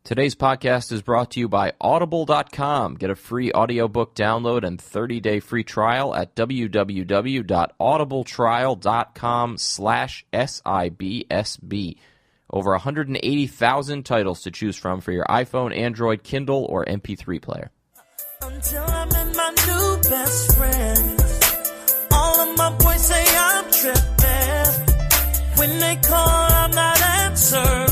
Today's podcast is brought to you by Audible.com. Get a free audiobook download and 30-day free trial at www.audibletrial.com/SIBSB. Over 180,000 titles to choose from for your iPhone, Android, Kindle, or MP3 player. Until I met my new best friend, all of my boys say I'm tripping. When they call, I'm not answering.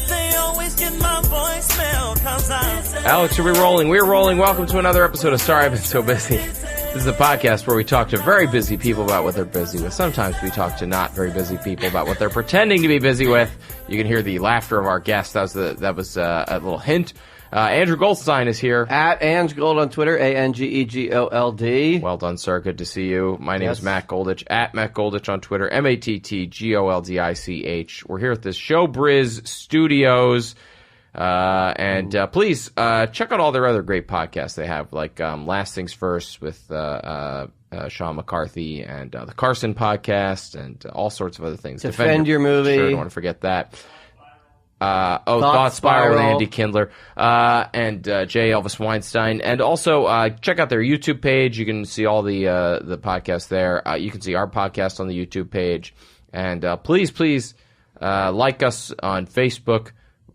They always get my voicemail cause I'm... Alex, are we rolling? We're rolling. Welcome to another episode of Sorry I've Been So Busy. This is a podcast where we talk to very busy people about what they're busy with. Sometimes we talk to not very busy people about what they're pretending to be busy with. You can hear the laughter of our guests. That was a little hint. Andrew Goldstein is here. At Ange Gold on Twitter, ANGEGOLD. Well done, sir. Good to see you. My name is Matt Goldich. At Matt Goldich on Twitter, MattGoldich. We're here at the Showbiz Studios. Please check out all their other great podcasts they have, like Last Things First with Sean McCarthy and the Carson podcast and all sorts of other things. Defend Your Movie. Sure, don't want to forget that. Thought Spiral with Andy Kindler and J. Elvis Weinstein. And also check out their YouTube page. You can see all the podcasts there. You can see our podcast on the YouTube page. And please like us on Facebook.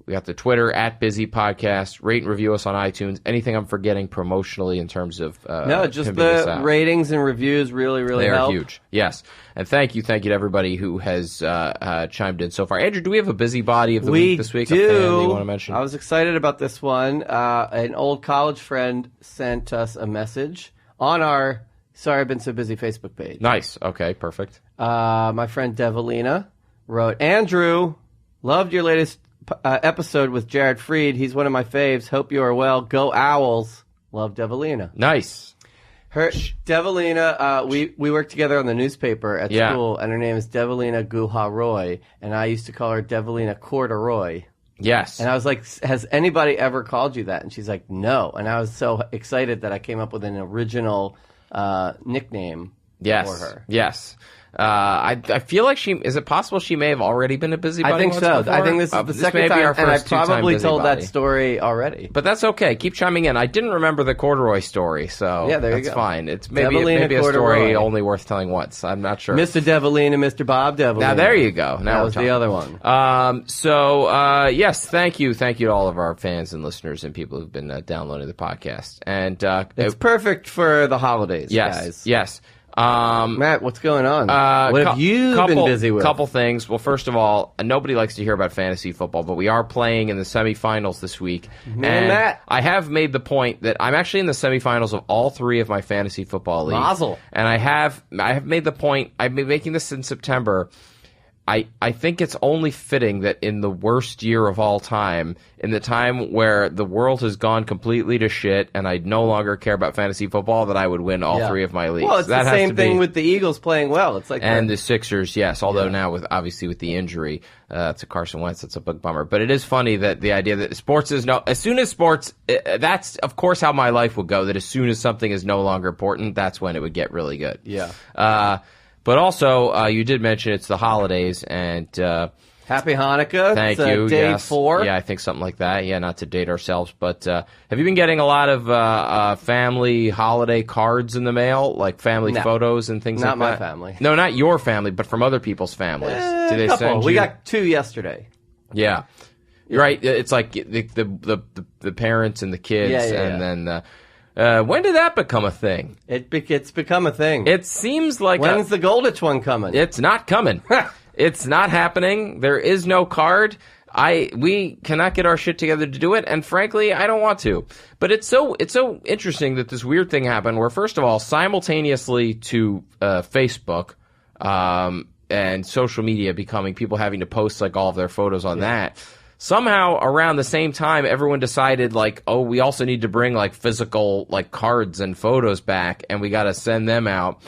We got the Twitter, at Busy Podcast. Rate and review us on iTunes. Anything I'm forgetting promotionally in terms of no, just the ratings and reviews really help. They are huge. Yes. And thank you to everybody who has chimed in so far. Andrew, do we have a busybody of the week this week? We do. A fan that you want to mention? I was excited about this one. An old college friend sent us a message on our Sorry I've Been So Busy Facebook page. Nice. Okay, perfect. My friend Devalina wrote, Andrew, loved your latest episode with Jared Freed. He's one of my faves. Hope you are well. Go Owls. Love Devalina. Nice. Devalina, we worked together on the newspaper at school, and her name is Devalina Guha Roy, and I used to call her Devalina Corduroy. Yes. And I was like, has anybody ever called you that? And she's like, no. And I was so excited that I came up with an original nickname for her. Yes. I feel like is it possible she may have already been a busybody? I think so. Before? I think this is the second time, and I probably told that story already. But that's okay. Keep chiming in. I didn't remember the corduroy story, so there you that's go. It's fine. It's maybe a story only worth telling once. I'm not sure. Mr. Devalina, Mr. Bob Devalina. Now there you go. Now that was the other one. Yes, thank you to all of our fans and listeners and people who've been downloading the podcast. And it's perfect for the holidays, guys. Yes. Matt, what's going on? What have you been busy with? Couple things. Well, first of all, nobody likes to hear about fantasy football, but we are playing in the semifinals this week. Matt, I have made the point that I'm actually in the semifinals of all three of my fantasy football leagues. Mazel. And I have made the point. I've been making this in September. I think it's only fitting that in the worst year of all time, in the time where the world has gone completely to shit and I no longer care about fantasy football, that I would win all three of my leagues. Well, it's the same thing with the Eagles playing well. It's like the Sixers, yes. Although now with the injury to Carson Wentz, it's a big bummer. But it is funny that the idea that sports is as soon as sports, that's of course how my life would go. That as soon as something is no longer important, that's when it would get really good. Yeah. But also, you did mention it's the holidays, and Happy Hanukkah. Thank you. Day 4. Yeah, I think something like that. Yeah, not to date ourselves, but have you been getting a lot of family holiday cards in the mail, like family photos and things like that? Not my family. No, not your family, but from other people's families. Do they send you? We got 2 yesterday. Yeah. You're right. It's like the parents and the kids, then. When did that become a thing? It's become a thing. It seems like when's the Goldich one coming? It's not coming. It's not happening. There is no card. We cannot get our shit together to do it, and frankly, I don't want to. But it's so interesting that this weird thing happened where, first of all, simultaneously to Facebook and social media becoming people having to post like all of their photos on that. Somehow around the same time, everyone decided like, oh, we also need to bring like physical like cards and photos back, and we got to send them out.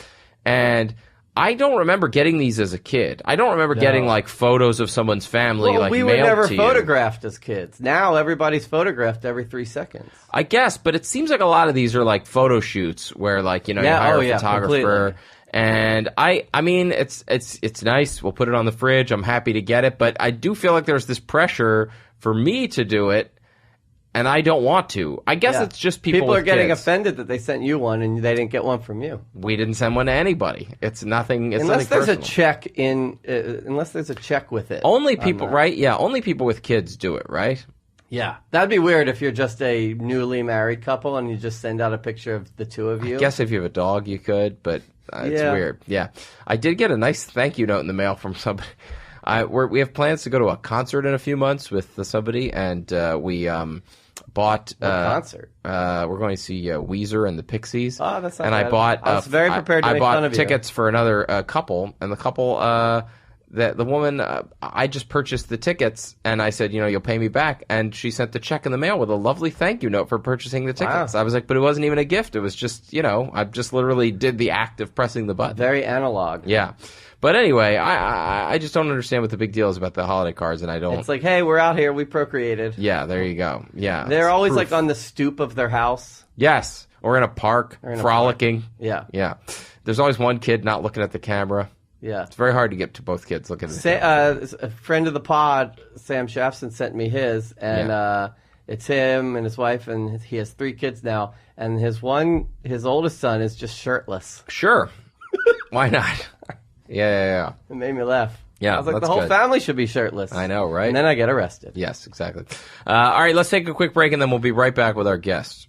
And I don't remember getting these as a kid. I don't remember getting like photos of someone's family like mailed to you. We were never photographed as kids. Now everybody's photographed every 3 seconds. I guess, but it seems like a lot of these are like photo shoots where like, you hire a photographer. Completely. And I mean, it's nice. We'll put it on the fridge. I'm happy to get it, but I do feel like there's this pressure for me to do it, and I don't want to. I guess it's just people are getting kids. offended that they sent you one and they didn't get one from you. We didn't send one to anybody. It's nothing. It's Unless nothing there's personal. a check unless there's a check with it. Only people, right? Yeah, only people with kids do it, right? Yeah, that'd be weird if you're just a newly married couple and you just send out a picture of the two of you. I guess if you have a dog, you could, but it's weird. Yeah, I did get a nice thank you note in the mail from somebody. We have plans to go to a concert in a few months with somebody, and we bought concert. We're going to see Weezer and the Pixies. Oh, that's not and bad. I bought. I was very prepared to make fun of you. I bought tickets for another couple, and the couple. The woman, I just purchased the tickets, and I said, you'll pay me back. And she sent the check in the mail with a lovely thank you note for purchasing the tickets. Wow. I was like, but it wasn't even a gift. It was just, I just literally did the act of pressing the button. Very analog. Yeah. But anyway, I just don't understand what the big deal is about the holiday cards, and I don't. It's like, hey, we're out here. We procreated. Yeah, there you go. Yeah. They're always proof. like on the stoop of their house. Yes. Or in a park, frolicking. Yeah. Yeah. There's always one kid not looking at the camera. Yeah. It's very hard to get to both kids looking at the camera. A friend of the pod, Sam Shafson, sent me his, and it's him and his wife, and he has 3 kids now, and his oldest son is just shirtless. Sure. Why not? Yeah. It made me laugh. Yeah, I was like, that's the whole good. family should be shirtless. I know, right? And then I get arrested. Yes, exactly. All right, let's take a quick break, and then we'll be right back with our guests.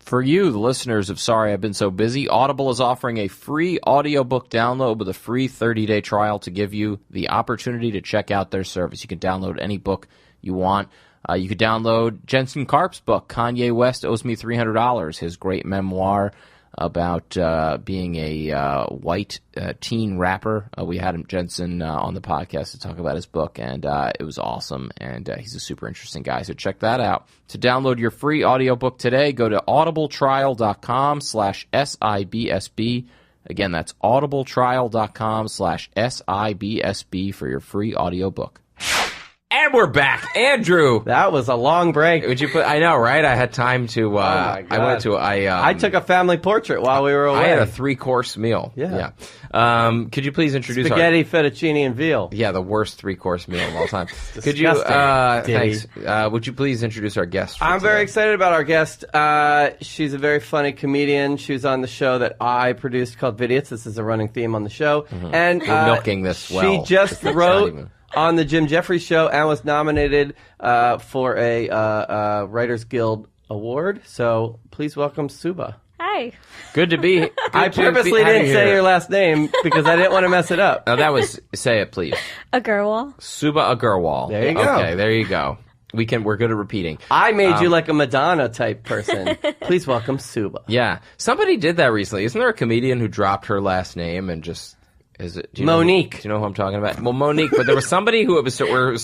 For you, the listeners of Sorry I've Been So Busy, Audible is offering a free audiobook download with a free 30-day trial to give you the opportunity to check out their service. You can download any book you want. You could download Jensen Karp's book, Kanye West Owes Me $300, his great memoir about being a white teen rapper. We had Jensen on the podcast to talk about his book, and it was awesome, and he's a super interesting guy, so check that out. To download your free audiobook today, go to audibletrial.com/SIBSB. Again, that's audibletrial.com/SIBSB for your free audiobook. And we're back. Andrew. That was a long break. Would you put? I know, right? I had time to. my God. I went to. I took a family portrait while we were away. I had a 3-course meal. Yeah. Could you please introduce spaghetti, fettuccine, and veal. Yeah, the worst 3-course meal of all time. Could you? Disgusting. Thanks. Would you please introduce our guest? I'm today? very excited about our guest. She's a very funny comedian. She was on the show that I produced called Vidiots. This is a running theme on the show. Mm-hmm. And we're milking this well. She just It's wrote not even- on the Jim Jefferies Show and was nominated for a Writers Guild Award. So please welcome Subhah. Hi. Good to be. I purposely didn't say your last name because I didn't want to mess it up. No, that was. Say it, please. Agarwal. Subhah Agarwal. There you go. Okay, there you go. We're good at repeating. I made you like a Madonna type person. Please welcome Subhah. Yeah, somebody did that recently. Isn't there a comedian who dropped her last name and just? Is it do you Monique? Know, do you know who I'm talking about? Well, Monique, but there was somebody who it was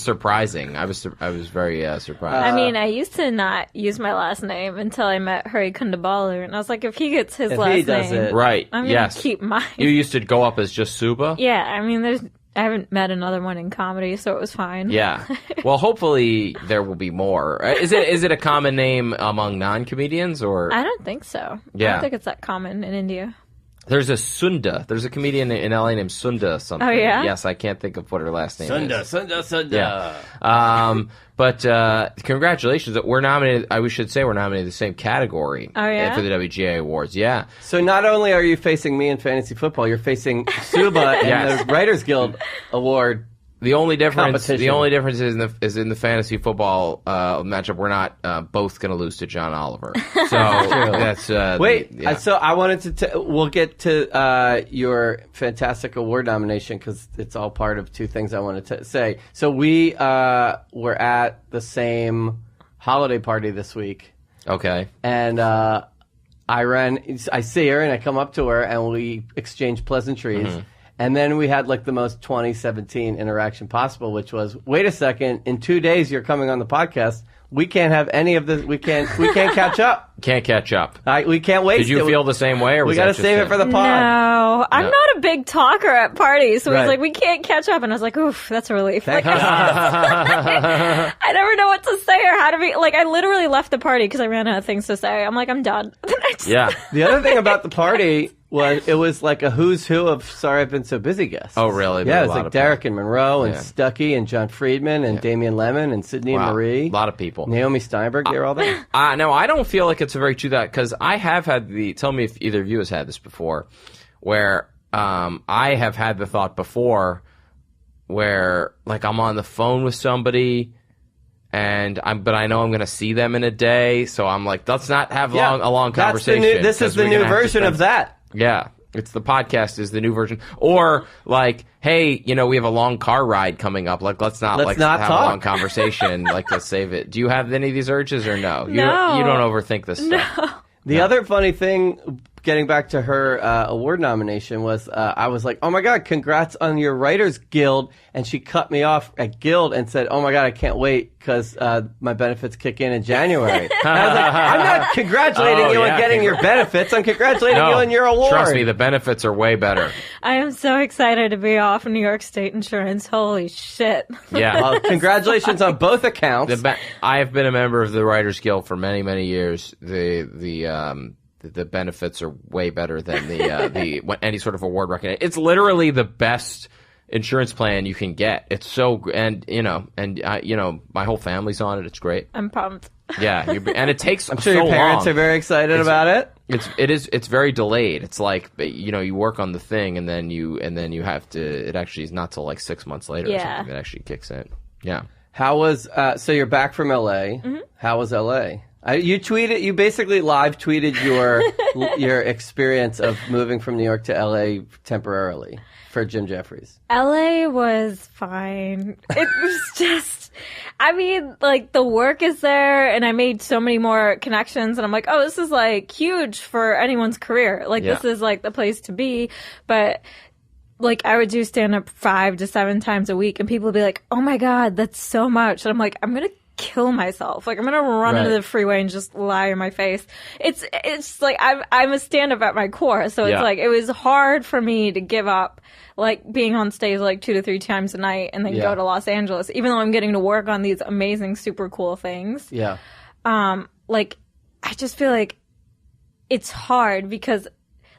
surprising. I was very surprised. I mean, I used to not use my last name until I met Hari Kundabala, and I was like, if he gets his If last he does name, it. Right. I'm gonna yes. keep mine. You used to go up as just Subhah? Yeah, I mean, I haven't met another one in comedy, so it was fine. Yeah. Well, hopefully there will be more. Is it a common name among non-comedians or? I don't think so. I Yeah. don't think it's that common in India. There's a Sunda. There's a comedian in LA named Sunda something. Oh, yeah? Yes, I can't think of what her last name is. Sunda. Yeah. But congratulations. We're nominated. I should say we're nominated in the same category. Oh, yeah? For the WGA Awards. Yeah. So not only are you facing me in fantasy football, you're facing Subhah Yes. in the Writers Guild Award. The only difference Competition. is in the fantasy football matchup. We're not both going to lose to John Oliver. So that's Wait, yeah. so I wanted to. We'll get to your fantastic award nomination because it's all part of 2 things I wanted to say. So we were at the same holiday party this week, Okay. and I see her, and I come up to her, and we exchange pleasantries. Mm-hmm. And then we had like the most 2017 interaction possible, which was, wait a second, in 2 days you're coming on the podcast. We can't have any of this. We can't catch up. Can't catch up. We can't waste Did you it. feel the same way, or was We got to that just save it for the pod. No, I'm No. not a big talker at parties, so Right. he's like, we can't catch up, and I was like, oof, that's a relief. Thank Like, God. I never know what to say or how to be. Like, I literally left the party because I ran out of things to say. I'm like, I'm done. Yeah. The other thing about the party Well, it was like a who's who of Sorry I've Been So Busy guests. Oh, really? Yeah, There it were was a lot like of Derek and Monroe and Yeah. Stuckey and John Friedman and Damian Lemon and Sydney and Wow. Marie. A lot of people. Naomi Steinberg, they were all there. No, I don't feel like it's a very true that because I have had tell me if either of you has had this before, where I have had the thought before where like I'm on the phone with somebody but I know I'm going to see them in a day, so I'm like, let's not have a long That's conversation. this is the we're new gonna have to version of that. Yeah. It's the podcast is the new version. Or like, hey, we have a long car ride coming up. Like, let's not have talk. a long conversation. Like, let's save it. Do you have any of these urges or no? No. You don't overthink this stuff. The other funny thing, getting back to her award nomination, was I was like, oh my God, congrats on your Writers Guild. And she cut me off at Guild and said, oh my God, I can't wait because my benefits kick in January. And I was like, I'm not congratulating you on getting your benefits. I'm congratulating you on your award. Trust me, the benefits are way better. I am so excited to be off New York State insurance. Holy shit. Yeah. Well, congratulations on both accounts. I have been a member of the Writers Guild for many, many years. The benefits are way better than any sort of award recognition. It's literally the best insurance plan you can get. It's so my whole family's on it. It's great. I'm pumped. Yeah, and it takes. I'm sure your parents are very excited about it. It's very delayed. It's like you work on the thing and then you have to. It actually is not till like 6 months later or something that actually kicks in. Yeah. How was so you're back from LA? Mm-hmm. How was LA? You basically live tweeted your experience of moving from New York to LA temporarily for Jim Jefferies. LA was fine. It was just, I mean, like the work is there and I made so many more connections and I'm like, oh, this is like huge for anyone's career. Like this is like the place to be. But like I would do stand up 5 to 7 times a week and people would be like, oh my God, that's so much. And I'm like, I'm going to kill myself. Like I'm gonna run into the freeway and just lie in my face. It's like I'm a stand-up at my core, so it's like it was hard for me to give up like being on stage like 2 to 3 times a night and then go to Los Angeles, even though I'm getting to work on these amazing, super cool things. Yeah. Like I just feel like it's hard because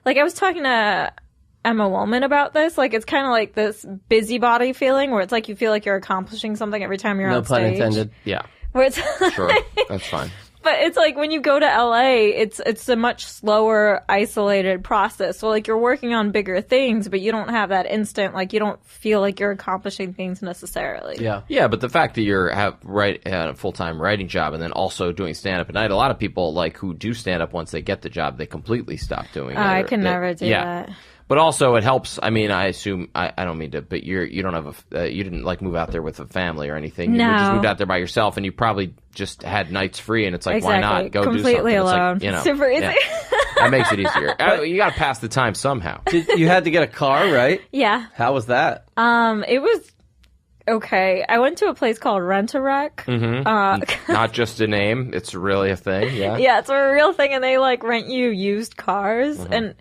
like I was talking to Emma Woolman about this. Like it's kind of like this busybody feeling where it's like you feel like you're accomplishing something every time you're on stage. No pun intended. Yeah. Where it's Sure. That's fine. But it's like when you go to LA, it's a much slower, isolated process. So like you're working on bigger things, but you don't have that instant, like you don't feel like you're accomplishing things necessarily. Yeah. Yeah, but the fact that you're had a full-time writing job and then also doing stand-up at night, a lot of people like who do stand-up once they get the job, they completely stop doing it. I can never do that. But also it helps. I mean, I assume I don't mean to, but you don't have you didn't like move out there with a family or anything. No. You just moved out there by yourself, and you probably just had nights free, and it's like, Exactly. why not go Completely do something? alone. It's like, Super easy. yeah. That makes it easier. You got to pass the time somehow. You had to get a car, right? Yeah. How was that? It was okay. I went to a place called Rent-A-Wreck. Mm-hmm. Not just a name; it's really a thing. Yeah. Yeah, it's a real thing, and they like rent you used cars, and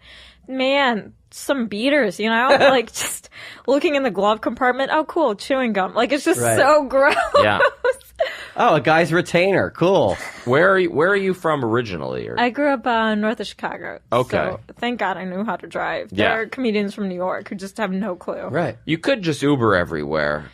man, some beaters, like just looking in the glove compartment. Oh, cool, chewing gum. Like it's just so gross. Yeah. Oh, a guy's retainer. Cool. Where are you from originally? Or? I grew up north of Chicago. Okay. So thank God I knew how to drive. Yeah. There are comedians from New York who just have no clue. Right. You could just Uber everywhere.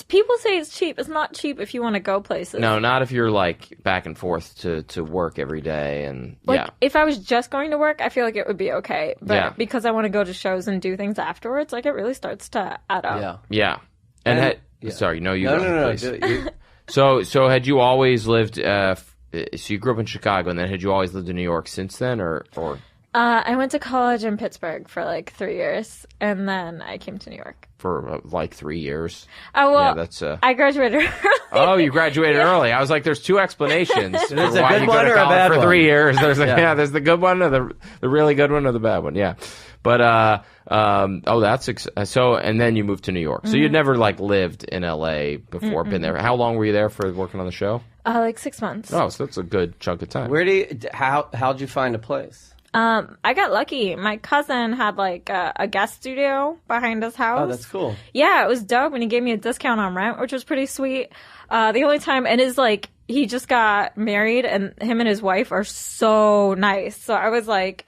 People say it's cheap. It's not cheap if you want to go places. No, not if you're like back and forth to work every day and Like, if I was just going to work, I feel like it would be okay. But because I want to go to shows and do things afterwards, like it really starts to add up. Yeah. And sorry, no, you go. No. Please. So had you always lived? So you grew up in Chicago, and then had you always lived in New York since then, or? I went to college in Pittsburgh for like 3 years, and then I came to New York. For like 3 years. Oh, well, yeah, that's I graduated early. Oh, you graduated early. I was like, there's 2 explanations. There's for a why good you go one to or a college bad for one? 3 years. There's there's the good one or the really good one or the bad one. Yeah. But so and then you moved to New York. So you'd never like lived in LA before, been there. How long were you there for working on the show? Like 6 months. Oh, so that's a good chunk of time. How'd you find a place? I got lucky. My cousin had like a guest studio behind his house. Oh, that's cool. Yeah, it was dope, and he gave me a discount on rent, which was pretty sweet. The only time, and is like, he just got married, and him and his wife are so nice. So I was like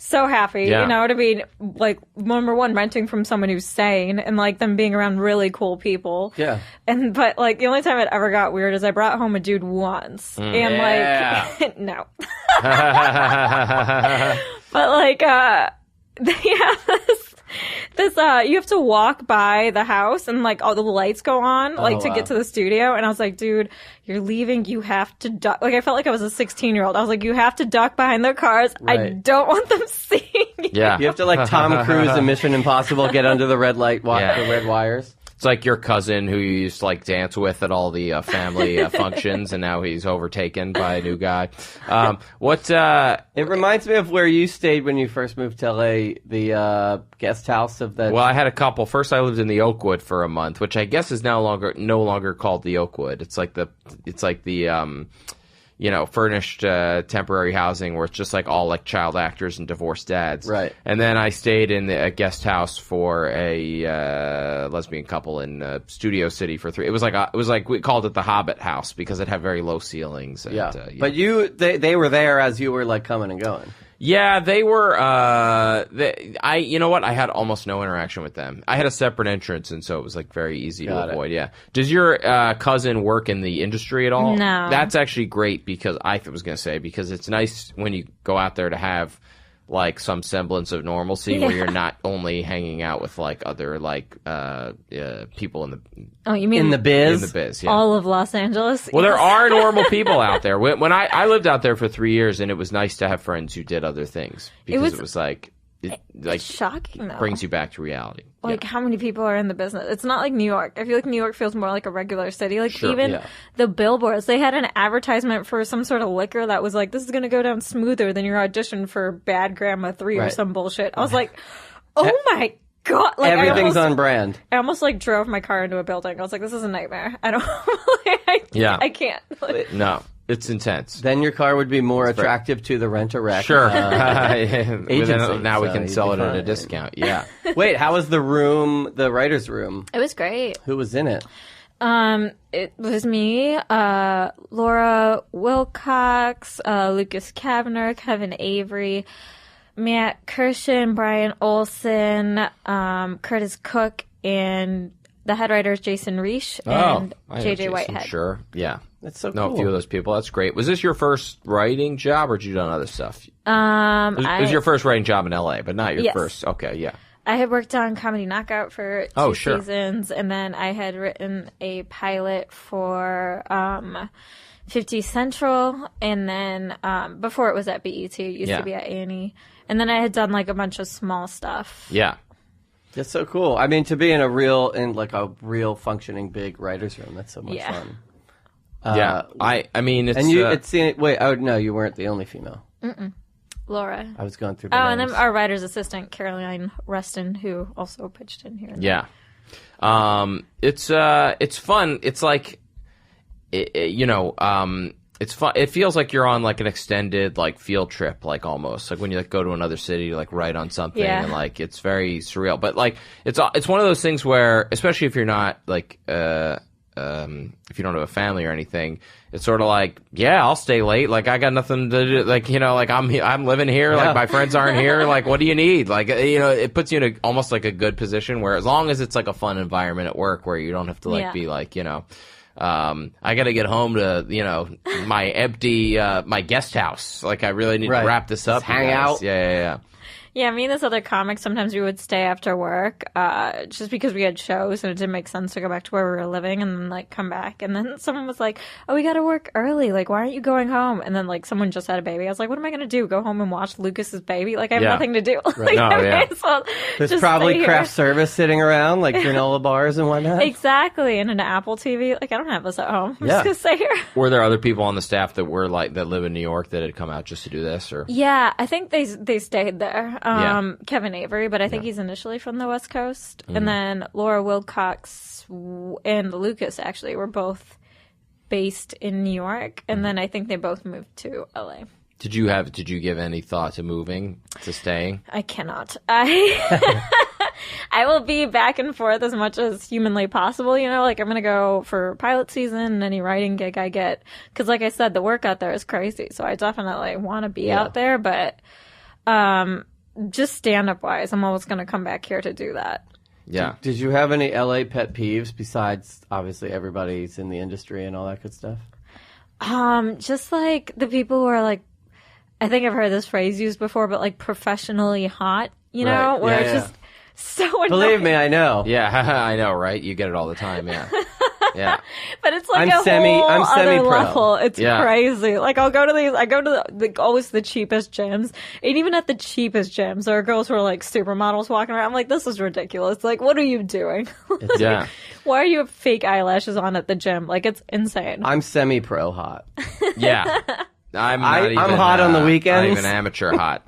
so happy, Yeah. you know, to be like, number one, renting from someone who's sane and like them being around really cool people. Yeah. But like the only time it ever got weird is I brought home a dude once and Yeah. like, no. But like, they have this, you have to walk by the house and like all the lights go on, like to wow. get to the studio. And I was like, dude, you're leaving. You have to duck. Like, I felt like I was a 16-year-old. I was like, you have to duck behind their cars. I Right. don't want them seeing you. Yeah. You have to like Tom Cruise in Mission Impossible get under the red light, Yeah. the red wires. It's like your cousin who you used to like dance with at all the family functions, and now he's overtaken by a new guy. It reminds me of where you stayed when you first moved to LA, the guest house of the. Well, I had a couple. First, I lived in the Oakwood for a month, which I guess is no longer called the Oakwood. It's like the furnished temporary housing where it's just like all like child actors and divorced dads. Right. And then I stayed in a guest house for a lesbian couple in Studio City for 3. It was like we called it the Hobbit house because it had very low ceilings. And, Yeah. But they were there as you were like coming and going. Yeah, they were. You know what? I had almost no interaction with them. I had a separate entrance, and so it was like very easy to avoid. Yeah. Does your cousin work in the industry at all? No. That's actually great because because it's nice when you go out there to have like some semblance of normalcy where you're not only hanging out with like other like people in the Oh, you mean In the biz? in the biz. Yeah. all of Los Angeles? Well, there are normal people out there. When I lived out there for 3 years, and it was nice to have friends who did other things because it was like It's shocking, though. brings you back to reality. Like, how many people are in the business? It's not like New York. I feel like New York feels more like a regular city. Like, even yeah. the billboards, they had an advertisement for some sort of liquor that was like, this is going to go down smoother than your audition for Bad Grandma 3 or Right. some bullshit. I was like, oh my God. Like, Everything's on brand. I almost like drove my car into a building. I was like, this is a nightmare. I don't, I can't. Like, No, it's intense. Then your car would be more attractive to the Rent-A-Wreck. Sure. agency, Now we so can you'd sell be it at a fine. discount. Yeah. Wait, how was the room, the writer's room? it was great. Who was in it? It was me, Laura Wilcox, Lucas Kavanagh, Kevin Avery, Matt Kirshen, Brian Olson, Curtis Cook, and the head writer is Jason Reish and I know JJ Jason, Whitehead. Sure. Yeah. That's so Know cool. a few of those people. That's great. Was this your first writing job, or had you done other stuff? It was your first writing job in LA, but not your Yes. first. Okay, yeah. I had worked on Comedy Knockout for 2 Oh, sure. seasons, and then I had written a pilot for 50 Central, and then before it was at BET, it used Yeah. to be at A&E. And then I had done like a bunch of small stuff. Yeah. That's so cool. I mean, to be in a real functioning big writer's room, that's so much Yeah. fun. Yeah. I mean, it's. And you, no, you weren't the only female. Laura. I was going through the Oh, and names. then our writer's assistant, Caroline Rustin, who also pitched in here. Yeah. It's fun. It's like, it's fun. It feels like you're on like an extended like field trip, like almost like when you like go to another city to like write on something, Yeah. and like it's very surreal. But like it's one of those things where, especially if you're not like if you don't have a family or anything, it's sort of like, yeah, I'll stay late. Like I got nothing to do. Like like I'm living here. Yeah. Like my friends aren't here. Like what do you need? Like it puts you in almost like a good position where as long as it's like a fun environment at work where you don't have to like Yeah. be like I got to get home to my empty my guest house. Like I really need Right. to wrap this up. Just hang you guys. out. Yeah. Yeah, me and this other comic, sometimes we would stay after work just because we had shows and it didn't make sense to go back to where we were living and then, like, come back. And then someone was like, oh, we got to work early. Like, why aren't you going home? And then, like, someone just had a baby. I was like, what am I going to do? Go home and watch Lucas's baby? Like, I have Yeah. nothing to do. Like, No, I yeah. may as well There's just probably stay here. craft service sitting around, like granola bars and whatnot. Exactly. And an Apple TV. Like, I don't have this at home. I'm Yeah. just going to stay here. Were there other people on the staff that were like that live in New York that had come out just to do this, or? Yeah, I think they stayed there. Yeah. Kevin Avery, but I think he's initially from the West Coast. And then Laura Wilcox and Lucas actually were both based in New York. And then I think they both moved to LA. Did you give any thought to moving, to staying? I cannot. I will be back and forth as much as humanly possible. Like I'm going to go for pilot season and any writing gig I get. Because like I said, the work out there is crazy. So I definitely want to be out there. But just stand-up wise, I'm always going to come back here to do that. Yeah. Did you have any LA pet peeves besides obviously everybody's in the industry and all that good stuff? Just like the people who are like, I think I've heard this phrase used before, but like professionally hot, you know, Right. where Yeah, it's yeah. just so annoying. Believe me, I know. Yeah, I know, right? You get it all the time, yeah. Yeah. But it's like I'm a whole I'm other semi-pro. level. It's Yeah. crazy. Like I go to always the cheapest gyms, and even at the cheapest gyms, there are girls who are like supermodels walking around. I'm like, this is ridiculous. Like, what are you doing? Yeah. Why are you have fake eyelashes on at the gym? Like, it's insane. I'm semi-pro hot. Yeah. I'm hot on the weekends. Not even amateur hot.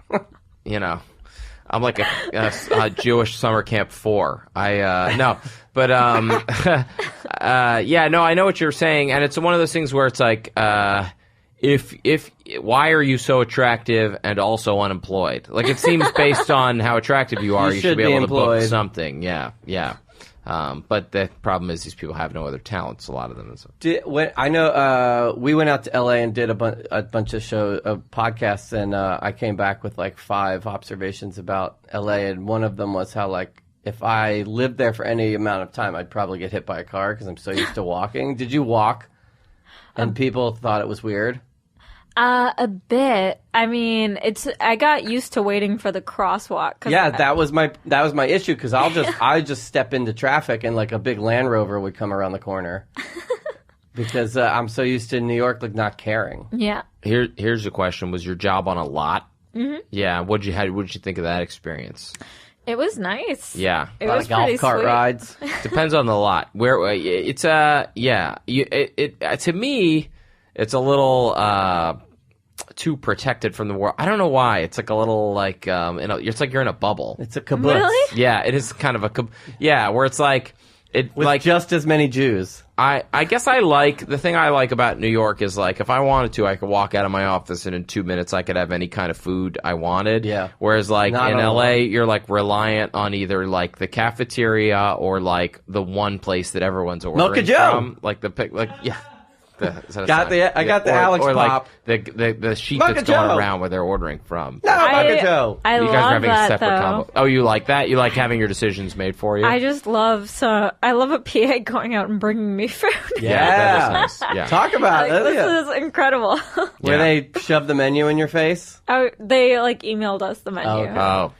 You know. I'm like a Jewish summer camp 4. No, but yeah, no, I know what you're saying, and it's one of those things where it's like, if why are you so attractive and also unemployed? Like it seems based on how attractive you are, you should be able to book something. Yeah, yeah. But the problem is these people have no other talents. A lot of them. I know we went out to LA and did a bunch of podcasts, and I came back with like 5 observations about LA, and one of them was how like if I lived there for any amount of time, I'd probably get hit by a car because I'm so used to walking. Did you walk? And people thought it was weird. A bit. I mean, I got used to waiting for the crosswalk. Yeah, that was my issue because I just step into traffic and like a big Land Rover would come around the corner because I'm so used to New York like not caring. Yeah. Here's the question: was your job on a lot? Mm-hmm. Yeah. What did you think of that experience? It was nice. Yeah. It was golf pretty cart sweet. rides. Depends on the lot. Where it's yeah. To me, it's a little too protected from the world. I don't know why. It's like a little like it's like you're in a bubble. It's a kibbutz. Really? Yeah, it is kind of where it's like it With like just as many Jews. I guess the thing I like about New York is like if I wanted to I could walk out of my office and in 2 minutes I could have any kind of food I wanted. Yeah. Whereas like Not in on LA one. you're like reliant on either like the cafeteria or like the one place that everyone's ordering Milk a Joe. from. Like yeah. I got the Alex or Pop. like the sheet Milk a that's going Joe. around where they're ordering from. No, Bucket Joe. I You guys love are having that, separate though. combo. Oh, you like that? You like having your decisions made for you? I just love a PA going out and bringing me food. Yeah. that is nice. Yeah. Talk about it. This is incredible. Where they shove the menu in your face. They like emailed us the menu. Okay. Oh,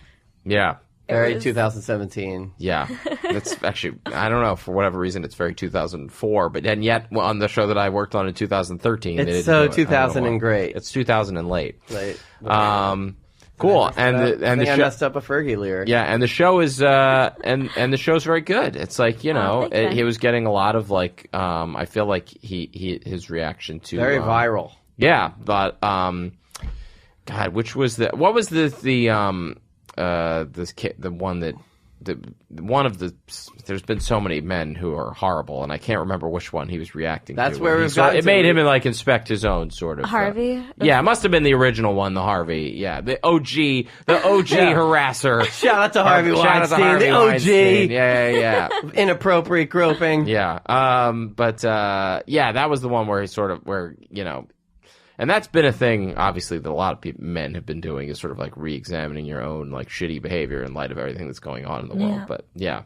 yeah. Very was- 2017. Yeah, that's actually, I don't know, for whatever reason, it's very 2004, and yet on the show that I worked on in 2013, they It's didn't so do it. I don't know 2000 why. and great. It's 2000 and late. Like, Cool, I the show, messed up a Fergie lyric. yeah, and the show is, and the show's very good. It's like, you know, thank you. he was getting a lot of like, I feel like his reaction to Very viral. Yeah, but God, what was there's been so many men who are horrible, and I can't remember which one he was reacting That's to. where we've gotten it to. made him like inspect his own sort of Harvey? yeah, it must have been the original one, the Harvey. Yeah, the OG harasser. Shout out to Harvey Shout out to Weinstein, Harvey the OG. Weinstein. Yeah. Inappropriate groping. Yeah. Yeah, that was the one where he sort of, where, you know, and that's been a thing, obviously, that a lot of men have been doing, is sort of like re-examining your own like shitty behavior in light of everything that's going on in the world. Yeah.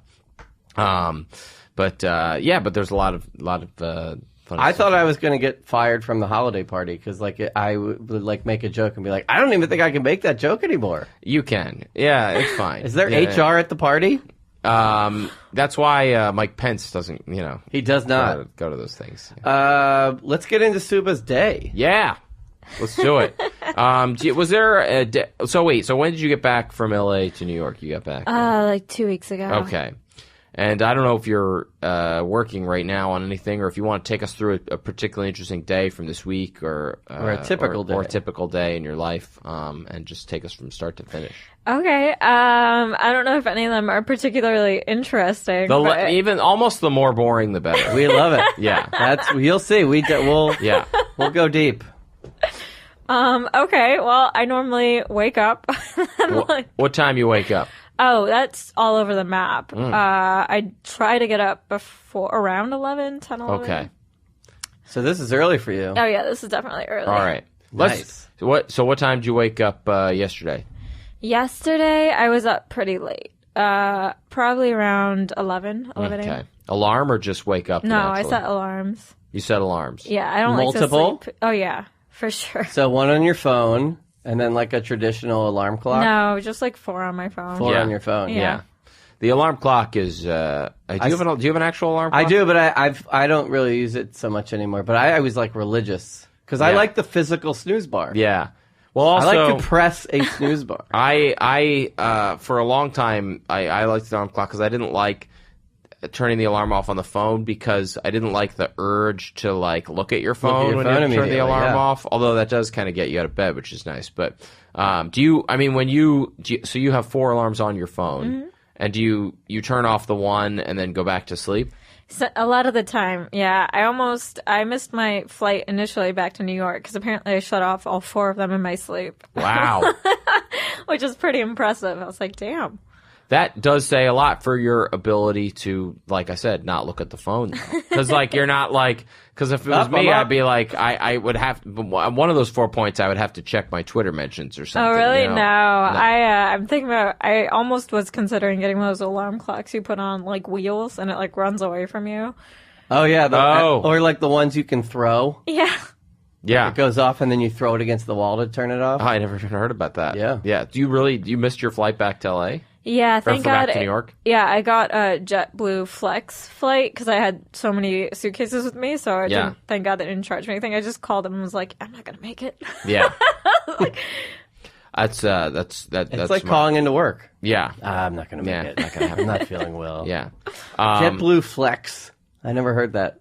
But yeah. But there's a lot of funny I stuff. thought I was going to get fired from the holiday party because like I would like make a joke and be like, I don't even think I can make that joke anymore. You can. Yeah, it's fine. Is there Yeah. HR at the party? That's why Mike Pence doesn't, you know, He does not. go to those things. Let's get into Subhah's day. Yeah, let's do it. Was there a day? So when did you get back from LA to New York? You got back? Like 2 weeks ago. Okay. And I don't know if you're working right now on anything, or if you want to take us through a particularly interesting day from this week, or a typical day. or a typical day in your life, and just take us from start to finish. Okay. I don't know if any of them are particularly interesting. but Even almost the more boring, the better. We love it. Yeah. You'll see. We'll Yeah. we'll go deep. okay. Well, I normally wake up. What time you wake up? Oh, that's all over the map. I try to get up before around 10, 11. Okay. So this is early for you. Oh yeah, this is definitely early. All right. Nice. So what time did you wake up yesterday? Yesterday, I was up pretty late. Probably around 11 Okay. a.m. Alarm or just wake up? No, I naturally? set alarms. You set alarms. Yeah, I don't Multiple? like to sleep. Oh, yeah, for sure. So one on your phone, and then like a traditional alarm clock. No, just like 4 on my phone. Four Yeah. on your phone. Yeah. The alarm clock is. Do you have an actual alarm clock? I do, but I don't really use it so much anymore. But I was like religious because I Yeah. like the physical snooze bar. Yeah. Well, also, I like to press a snooze bar. I for a long time, I liked the alarm clock because I didn't like turning the alarm off on the phone because I didn't like the urge to like look at your phone your when phone you turn the immediately, alarm yeah. off. Although that does kind of get you out of bed, which is nice. But do you? I mean, when so you have 4 alarms on your phone, Mm-hmm. and do you turn off the one and then go back to sleep? So, a lot of the time, yeah. I missed my flight initially back to New York because apparently I shut off all 4 of them in my sleep, Wow. which is pretty impressive. I was like, damn. That does say a lot for your ability to, like I said, not look at the phone. Because, like, you're not like, because if it was Up, me, I'm up. I'd be like, I would have, one of those 4 points, I would have to check my Twitter mentions or something. Oh, really? you know? No. I'm thinking about, I almost was considering getting those alarm clocks you put on, like, wheels, and it, like, runs away from you. Oh yeah, Oh. or like the ones you can throw. Yeah. Yeah. It goes off and then you throw it against the wall to turn it off. Oh, I never even heard about that. Yeah. Yeah. Do you missed your flight back to LA? Yeah, Or thank back God. to New York? Yeah, I got a JetBlue Flex flight because I had so many suitcases with me. So I Yeah. thank God they didn't charge me anything. I just called them and was like, I'm not gonna make it. Yeah. That's It's like smart. calling into work. Yeah. I'm not going to make Yeah. it. Not gonna happen. I'm not feeling well. Yeah. JetBlue Flex. I never heard that.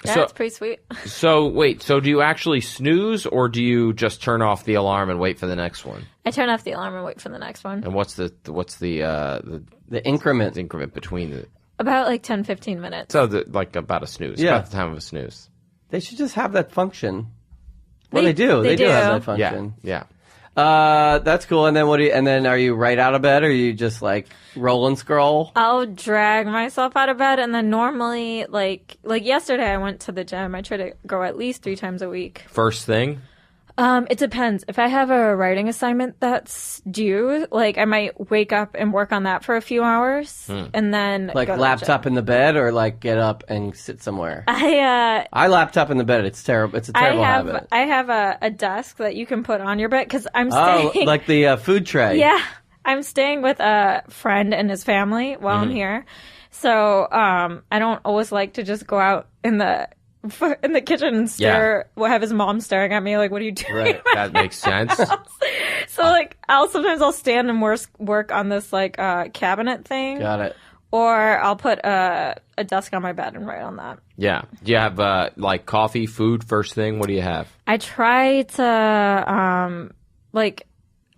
Yeah, So- it's pretty sweet. So wait, so do you actually snooze or do you just turn off the alarm and wait for the next one? I turn off the alarm and wait for the next one. And what's the The increment. increment between the About like 10, 15 minutes. so like about a snooze, Yeah. about the time of a snooze. They should just have that function. Well, They- they do. they They do have do. that function. Yeah. That's cool. And then and then are you right out of bed or are you just like roll and scroll? I'll drag myself out of bed, and then normally, like yesterday, I went to the gym. I try to go at least 3 times a week. First thing. It depends. If I have a writing assignment that's due, like I might wake up and work on that for a few hours, and then Like go to the laptop gym. in the bed or like get up and sit somewhere? I laptop in the bed. It's terrible. It's a terrible habit. I have a desk that you can put on your bed because I'm Oh, staying. like the food tray. Yeah, I'm staying with a friend and his family while I'm here, so I don't always like to just go out in the kitchen and stare. Well, have his mom staring at me like, "What are you doing?" Right. That makes sense. So like, I'll stand and work on this like cabinet thing, Got it. or I'll put a desk on my bed and write on that. Yeah. Do you have like coffee, food first thing? What do you have? I try to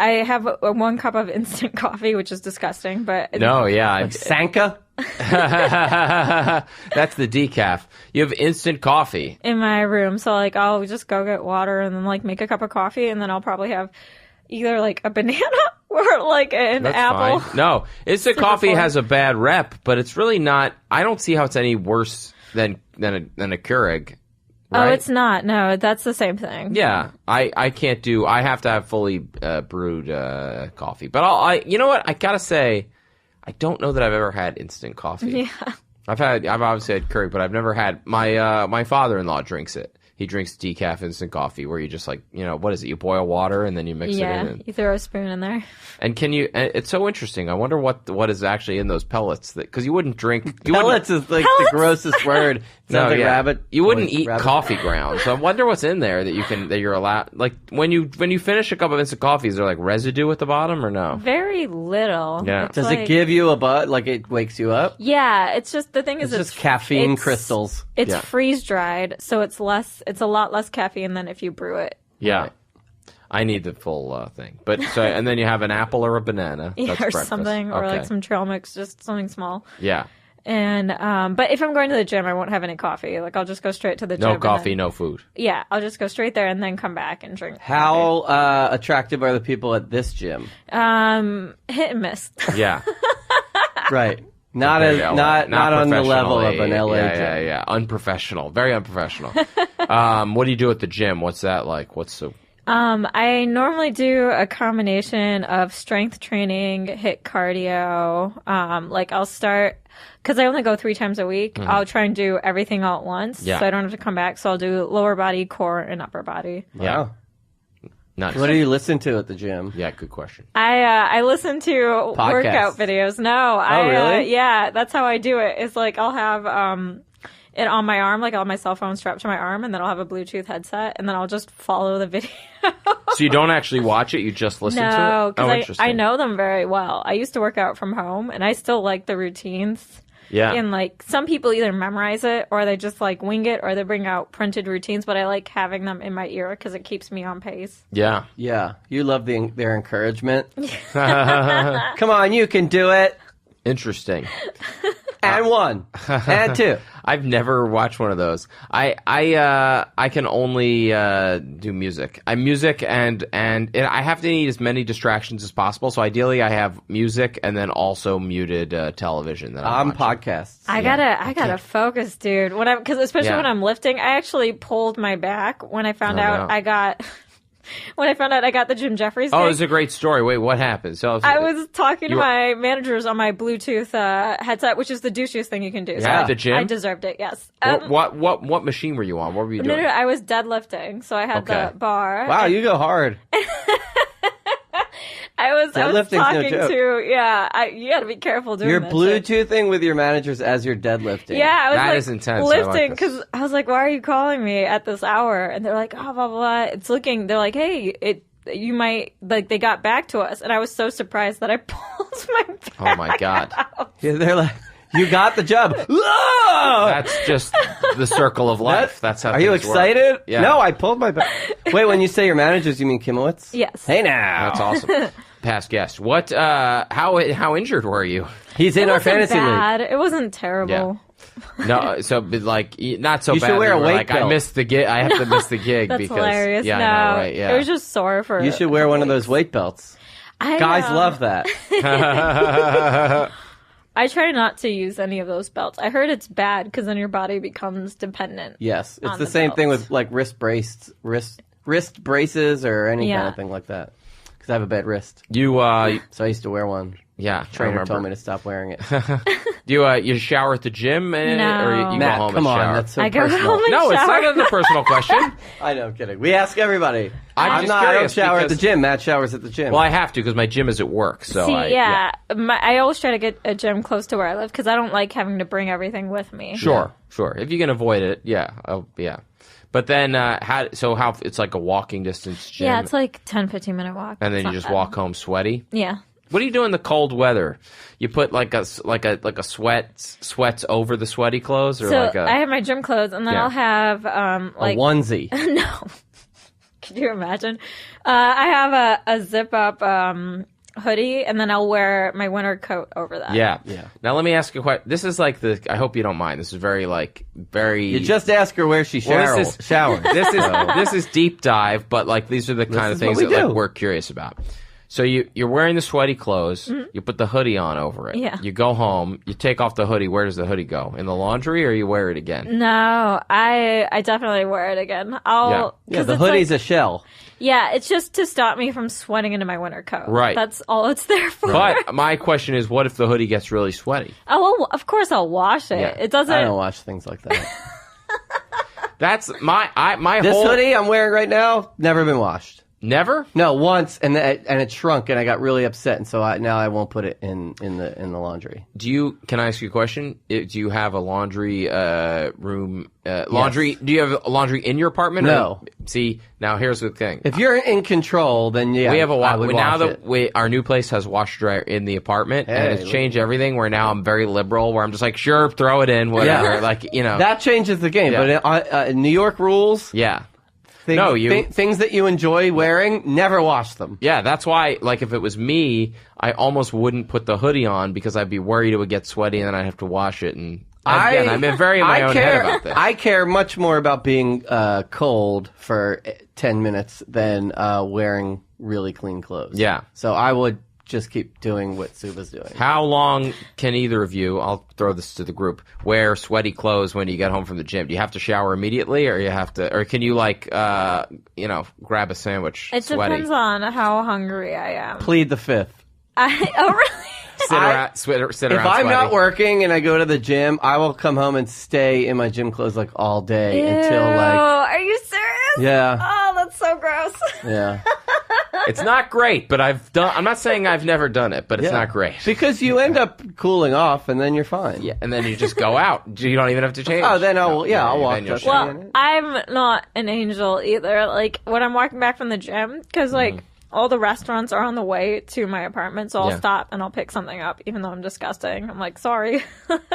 I have 1 cup of instant coffee, which is disgusting, but No, yeah. Sanka? That's the decaf. You have instant coffee. in my room. So like, I'll just go get water and then like make a cup of coffee, and then I'll probably have either like a banana or like an That's apple. fine. No, instant coffee form. has a bad rep, but it's really not. I don't see how it's any worse than a Keurig. Oh, Right? it's not. No, that's the same thing. Yeah, I can't do. I have to have fully brewed coffee. But you know what? I gotta say, I don't know that I've ever had instant coffee. Yeah. I've obviously had Keurig, but I've never had. My father-in-law drinks it. He drinks decaf instant coffee, where you just like, what is it? You boil water and then you mix it Yeah. in. You throw a spoon in there. And can you? It's so interesting. I wonder what is actually in those pellets. Because you wouldn't drink. Pellets is like the grossest word. Sounds like rabbit. You wouldn't Voice eat rabbit. coffee grounds. So I wonder what's in there that you're allowed. Like when you finish a cup of instant coffee, is there like residue at the bottom or no? Very little. Yeah. It's Does like- it give you a buzz? Like it wakes you up? Yeah, it's just the thing is It's just caffeine it's- crystals. It's Yeah. freeze dried, so it's a lot less caffeine than if you brew it. Yeah. I need the full thing. But and then you have an apple or a banana. Yeah, That's or breakfast. something, or Okay. like some trail mix, just something small. Yeah. And but if I'm going to the gym, I won't have any coffee. Like I'll just go straight to the gym. No and coffee, then- no food. Yeah, I'll just go straight there and then come back and drink. How attractive are the people at this gym? coffee. Hit and miss. Yeah. Right. Not Very as LA. not on the level of professionally. an LA Yeah. gym. Unprofessional. Very unprofessional. What do you do at the gym? What's that like? What's the I normally do a combination of strength training, HIIT cardio. Like I'll start, because I only go 3 times a week, I'll try and do everything all at once. Yeah. So I don't have to come back. So I'll do lower body, core, and upper body. Wow. Nice. What do you listen to at the gym? Yeah, good question. I listen to Podcasts. workout videos. No. Really? Yeah, that's how I do it. It's like I'll have it on my arm, like I'll have my cell phone strapped to my arm, and then I'll have a Bluetooth headset, and then I'll just follow the video. So you don't actually watch it, you just listen to it? No, Oh, because interesting. I know them very well. I used to work out from home, and I still like the routines. Yeah. And like some people either memorize it or they just like wing it or they bring out printed routines, but I like having them in my ear because it keeps me on pace. Yeah. Yeah, you love their encouragement. Come on, you can do it. Interesting. And 1. And 2. I've never watched one of those. I can only do music. I music and I have to need as many distractions as possible. So ideally, I have music and then also muted television. That I'm watching. Podcasts. I gotta focus, dude. Because especially when I'm lifting, I actually pulled my back when I found out I got. When I found out I got the Jim Jefferies Oh, gig. it's a great story. Wait, what happened? So I was talking to my managers on my Bluetooth headset, which is the douchiest thing you can do. So at the gym? I deserved it, yes. What machine were you on? What were you doing? No, I was deadlifting, so I had the bar. Wow, you go hard. I was Deadlifting's no talking joke. you got to be careful doing You're that shit. Bluetoothing with your managers as you're deadlifting. Yeah, I was That like is intense. I like lifting this. because I was like, "Why are you calling me at this hour?" And they're like, "Oh, blah blah blah." It's looking. They're like, "Hey, you might like." They got back to us, and I was so surprised that I pulled my back. Oh my god. Yeah, they're like, you got the job. Whoa! That's just the circle of life. That's how Are you things work. excited? Yeah. No, I pulled my back. Wait, when you say your managers, you mean Kimowitz? Yes. Hey now. That's awesome. Past guest. What? How injured were you? He's in It our wasn't fantasy bad. It wasn't terrible. No, so but, like not so You bad. should wear that a you were weight like, I belt. missed the gig. I have to miss the gig That's because hilarious. yeah, no, I know, right? Yeah, it was just sore for. league. You should wear one of those weight belts. I Guys know. love that. I try not to use any of those belts. I heard it's bad because then your body becomes dependent. Yes, it's On the the same thing belts. with like wrist braces or any kind Yeah. of thing like that. Because I have a bad wrist, you so I used to wear one. yeah. I Trainer remember. told me to stop wearing it. Do you shower at the gym or No. you Matt, go home come and on, shower? that's so I go personal. home and No, it's shower. not a personal question. I know, I'm kidding. We ask everybody. I'm I'm just not. I don't curious shower at the because- gym. Matt showers at the gym. Well, I have to because my gym is at work. So See, I I always try to get a gym close to where I live because I don't like having to bring everything with me. Sure. If you can avoid it, yeah. But then, how it's like a walking distance gym, Yeah, it's like 10, 15-minute walk. and then It's you not just bad. walk home sweaty. Yeah. What do you do in the cold weather? You put like a sweats over the sweaty clothes, or So like a I have my gym clothes, and then Yeah. I'll have a like onesie. no. Could you imagine? I have a zip up hoodie, and then I'll wear my winter coat over that. yeah. Yeah. Now let me ask you a question. This is like I hope you don't mind. This is very. You just ask her where she Well, showers. This is deep dive, but like these are the kind of is what things we that like do. we're curious about. So you're wearing the sweaty clothes. You put the hoodie on over it. Yeah. You go home. You take off the hoodie. Where does the hoodie go? In the laundry, or you wear it again? No, I definitely wear it again. I'll Yeah, 'cause the it's hoodie's like, a shell. yeah, it's just to stop me from sweating into my winter coat. Right. That's all it's there for. But my question is, what if the hoodie gets really sweaty? Oh, well, of course I'll wash it. Yeah. It doesn't. I don't watch things like that. That's my This whole hoodie I'm wearing right now, never been washed. never. No, once, and it shrunk, and I got really upset, and so now I won't put it in the laundry. Can I ask you a question? Do you have a laundry room? Laundry? Yes. Do you have laundry in your apartment? No. See, now here's the thing. If you're in control, then yeah, We have I would now wash it. our new place has washer dryer in the apartment, and Hey, it's changed everything. Where now I'm very liberal, where I'm just like, sure, throw it in, whatever. Yeah. Like That changes the game, Yeah. but New York rules. yeah. Things, No, you- things that you enjoy wearing, never wash them. Yeah, that's why, like, if it was me, I almost wouldn't put the hoodie on because I'd be worried it would get sweaty and then I'd have to wash it. And again, I'm very in my own head about this. I care much more about being cold for 10 minutes than wearing really clean clothes. Yeah. So I would just keep doing what Subhah's doing. How long can either of you, I'll throw this to the group, wear sweaty clothes when you get home from the gym? Do you have to shower immediately, or can you grab a sandwich It sweaty? depends on how hungry I am. Plead the fifth. Oh, really? Sit around If sweaty. I'm not working and I go to the gym, I will come home and stay in my gym clothes like all day until like. Are you serious? Yeah. Oh, that's so gross. Yeah. It's not great, but I'm not saying I've never done it, but it's not great. Because you end up cooling off and then you're fine. Yeah, and then you just go out. You don't even have to change. Oh, then I'll walk. then you'll up. shave. Well, I'm not an angel either. Like, when I'm walking back from the gym, because, like, all the restaurants are on the way to my apartment, so I'll stop and I'll pick something up, even though I'm disgusting. I'm like, sorry.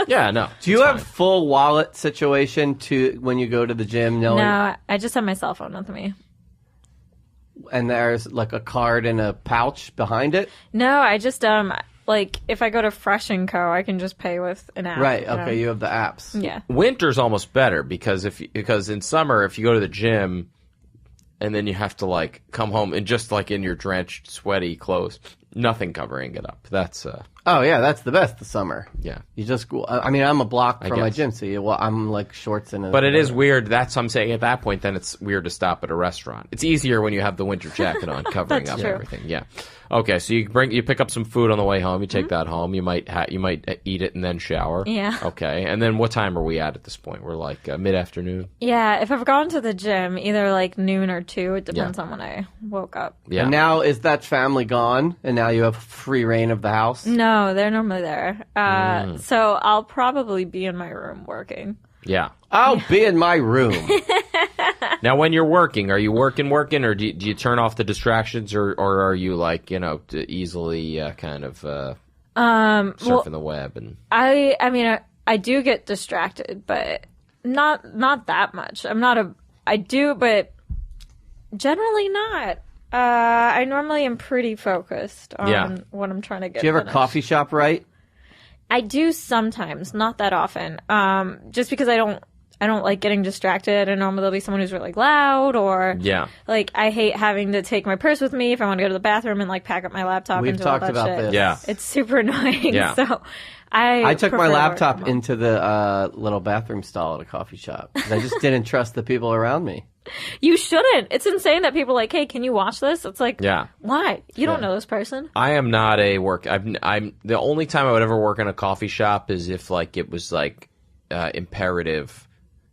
Yeah, no. Do you have full wallet situation to when you go to the gym? No, I just have my cell phone with me. And there's like a card in a pouch behind it? No, I just, like, if I go to Fresh & Co., I can just pay with an app. Right, okay, you have the apps. Yeah. Winter's almost better because in summer, if you go to the gym and then you have to like come home and just like in your drenched, sweaty clothes, nothing covering it up. That's Oh, yeah, that's the best, the summer. yeah. You just go, I mean, I'm a block from my guess. gym, so I'm like shorts and a. But it is weird. That's what I'm saying. At that point, then it's weird to stop at a restaurant. It's easier when you have the winter jacket on, covering That's up true. everything. Yeah. Okay, so you pick up some food on the way home. You take that home. You might eat it and then shower. Yeah. Okay, and then what time are we at this point? We're like mid-afternoon. Yeah, if I've gone to the gym, either like noon or 2, it depends on when I woke up. Yeah. And now is that family gone? And now you have free reign of the house? No, they're normally there. So I'll probably be in my room working. Yeah. I'll be in my room. Now, when you're working, are you working, or do you turn off the distractions, or are you like easily kind of surfing the web and? I mean, I do get distracted, but not that much. I do, but generally not. I normally am pretty focused on what I'm trying to get. Do you ever finished. coffee shop right? I do sometimes, not that often. Just because I don't like getting distracted, and normally there'll be someone who's really loud, or like I hate having to take my purse with me if I want to go to the bathroom and like pack up my laptop We've and do all talked that about shit. this. Yeah. It's super annoying. Yeah. So I took my prefer to work laptop from home. into the little bathroom stall at a coffee shop because I just didn't trust the people around me. You shouldn't. It's insane that people are like, hey, can you watch this? It's like, Yeah. why? You don't know this person. I am not a work. I'm the only time I would ever work in a coffee shop is if like it was like imperative.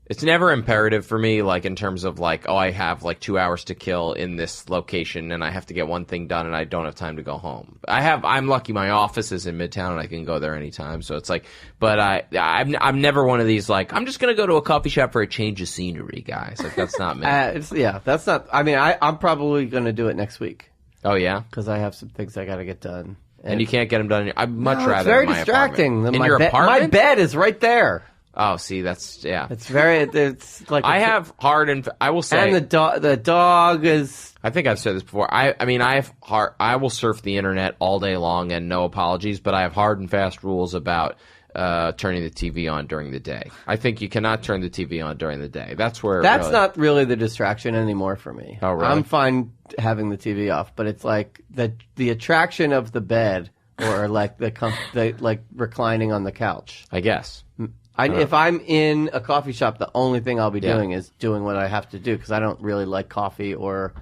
It's never imperative for me, like in terms of like, oh, I have like 2 hours to kill in this location and I have to get one thing done and I don't have time to go home. I'm lucky my office is in Midtown and I can go there anytime. So it's like, but I'm never one of these like, I'm just going to go to a coffee shop for a change of scenery, guys. Like that's not me. That's not. I mean, I'm probably going to do it next week Oh, yeah? because I have some things I got to get done. And you can't get them done. I'd much No, rather it's very in my distracting. apartment. In my your apartment? My bed is right there. Oh, see, that's, yeah. It's like I have hard and I will say, and the dog is. I think I've said this before. I mean, I have hard. I will surf the internet all day long and no apologies. But I have hard and fast rules about turning the TV on during the day. I think you cannot turn the TV on during the day. That's where That's really, not really the distraction anymore for me. Oh, really? I'm fine having the TV off, but it's like the attraction of the bed or like the like reclining on the couch. I guess. If I'm in a coffee shop, the only thing I'll be doing is doing what I have to do because I don't really like coffee or,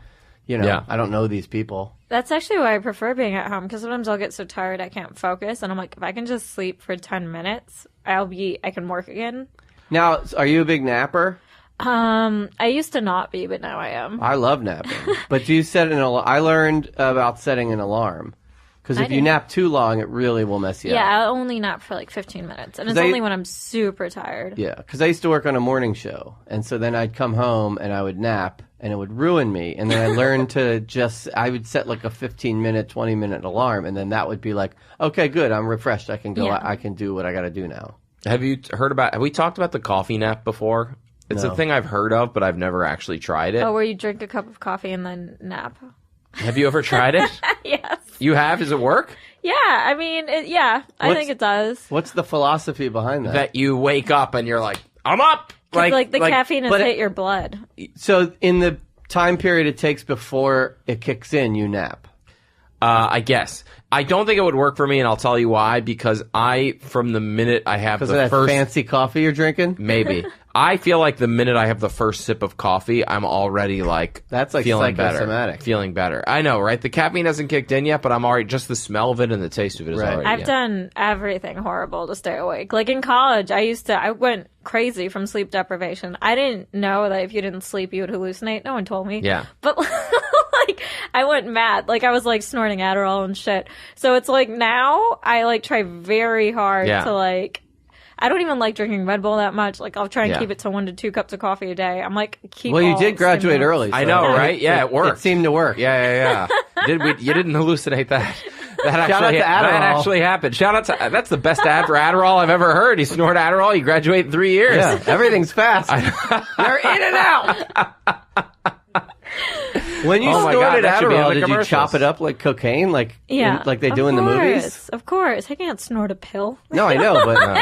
I don't know these people. That's actually why I prefer being at home, because sometimes I'll get so tired I can't focus, and I'm like, if I can just sleep for 10 minutes, I can work again. Now, are you a big napper? I used to not be, but now I am. I love napping. But do you set an alarm? I learned about setting an alarm. Because if you nap too long, it really will mess you up. Yeah, I'll only nap for like 15 minutes, and it's only when I'm super tired. Yeah, because I used to work on a morning show, and so then I'd come home and I would nap, and it would ruin me. And then I learned to I would set like a 15-minute, 20-minute alarm, and then that would be like, okay, good, I'm refreshed. I can go. Yeah. I can do what I got to do now. Have we talked about the coffee nap before? It's No. a thing I've heard of, but I've never actually tried it. Oh, where you drink a cup of coffee and then nap. Have you ever tried it? Yes. You have? Does it work? Yeah, I mean, I think it does. What's the philosophy behind that? That you wake up and you're like, I'm up! Like the caffeine has but hit your blood. So in the time period it takes before it kicks in, you nap. I guess. I don't think it would work for me, and I'll tell you why. Because from the minute I have Because of that fancy coffee you're drinking? maybe. I feel like the minute I have the first sip of coffee, I'm already That's like feeling psychosomatic. better. Feeling better. I know, right? The caffeine hasn't kicked in yet, but I'm already, just the smell of it and the taste of it is Right. already. I've done everything horrible to stay awake. Like in college, I went crazy from sleep deprivation. I didn't know that if you didn't sleep, you would hallucinate. No one told me. Yeah. But like, I went mad. Like I was like snorting Adderall and shit. So it's like now I like try very hard Yeah. to like, I don't even like drinking Red Bull that much. Like I'll try and Yeah. keep it to 1 to 2 cups of coffee a day. I'm like, Well, you did graduate early. I so know, right? Yeah, it worked. It seemed to work. Yeah. You didn't hallucinate that. That Shout out to Adderall. That actually happened. Shout out to that's the best ad for Adderall I've ever heard. You snort Adderall, you graduate in 3 years. Yeah, everything's fast. You're in and out. When you Oh my God, snorted that should be in Adderall, the did you commercials. chop it up like cocaine, like like they of do in the movies? course, Of course, I can't snort a pill. No, I know, but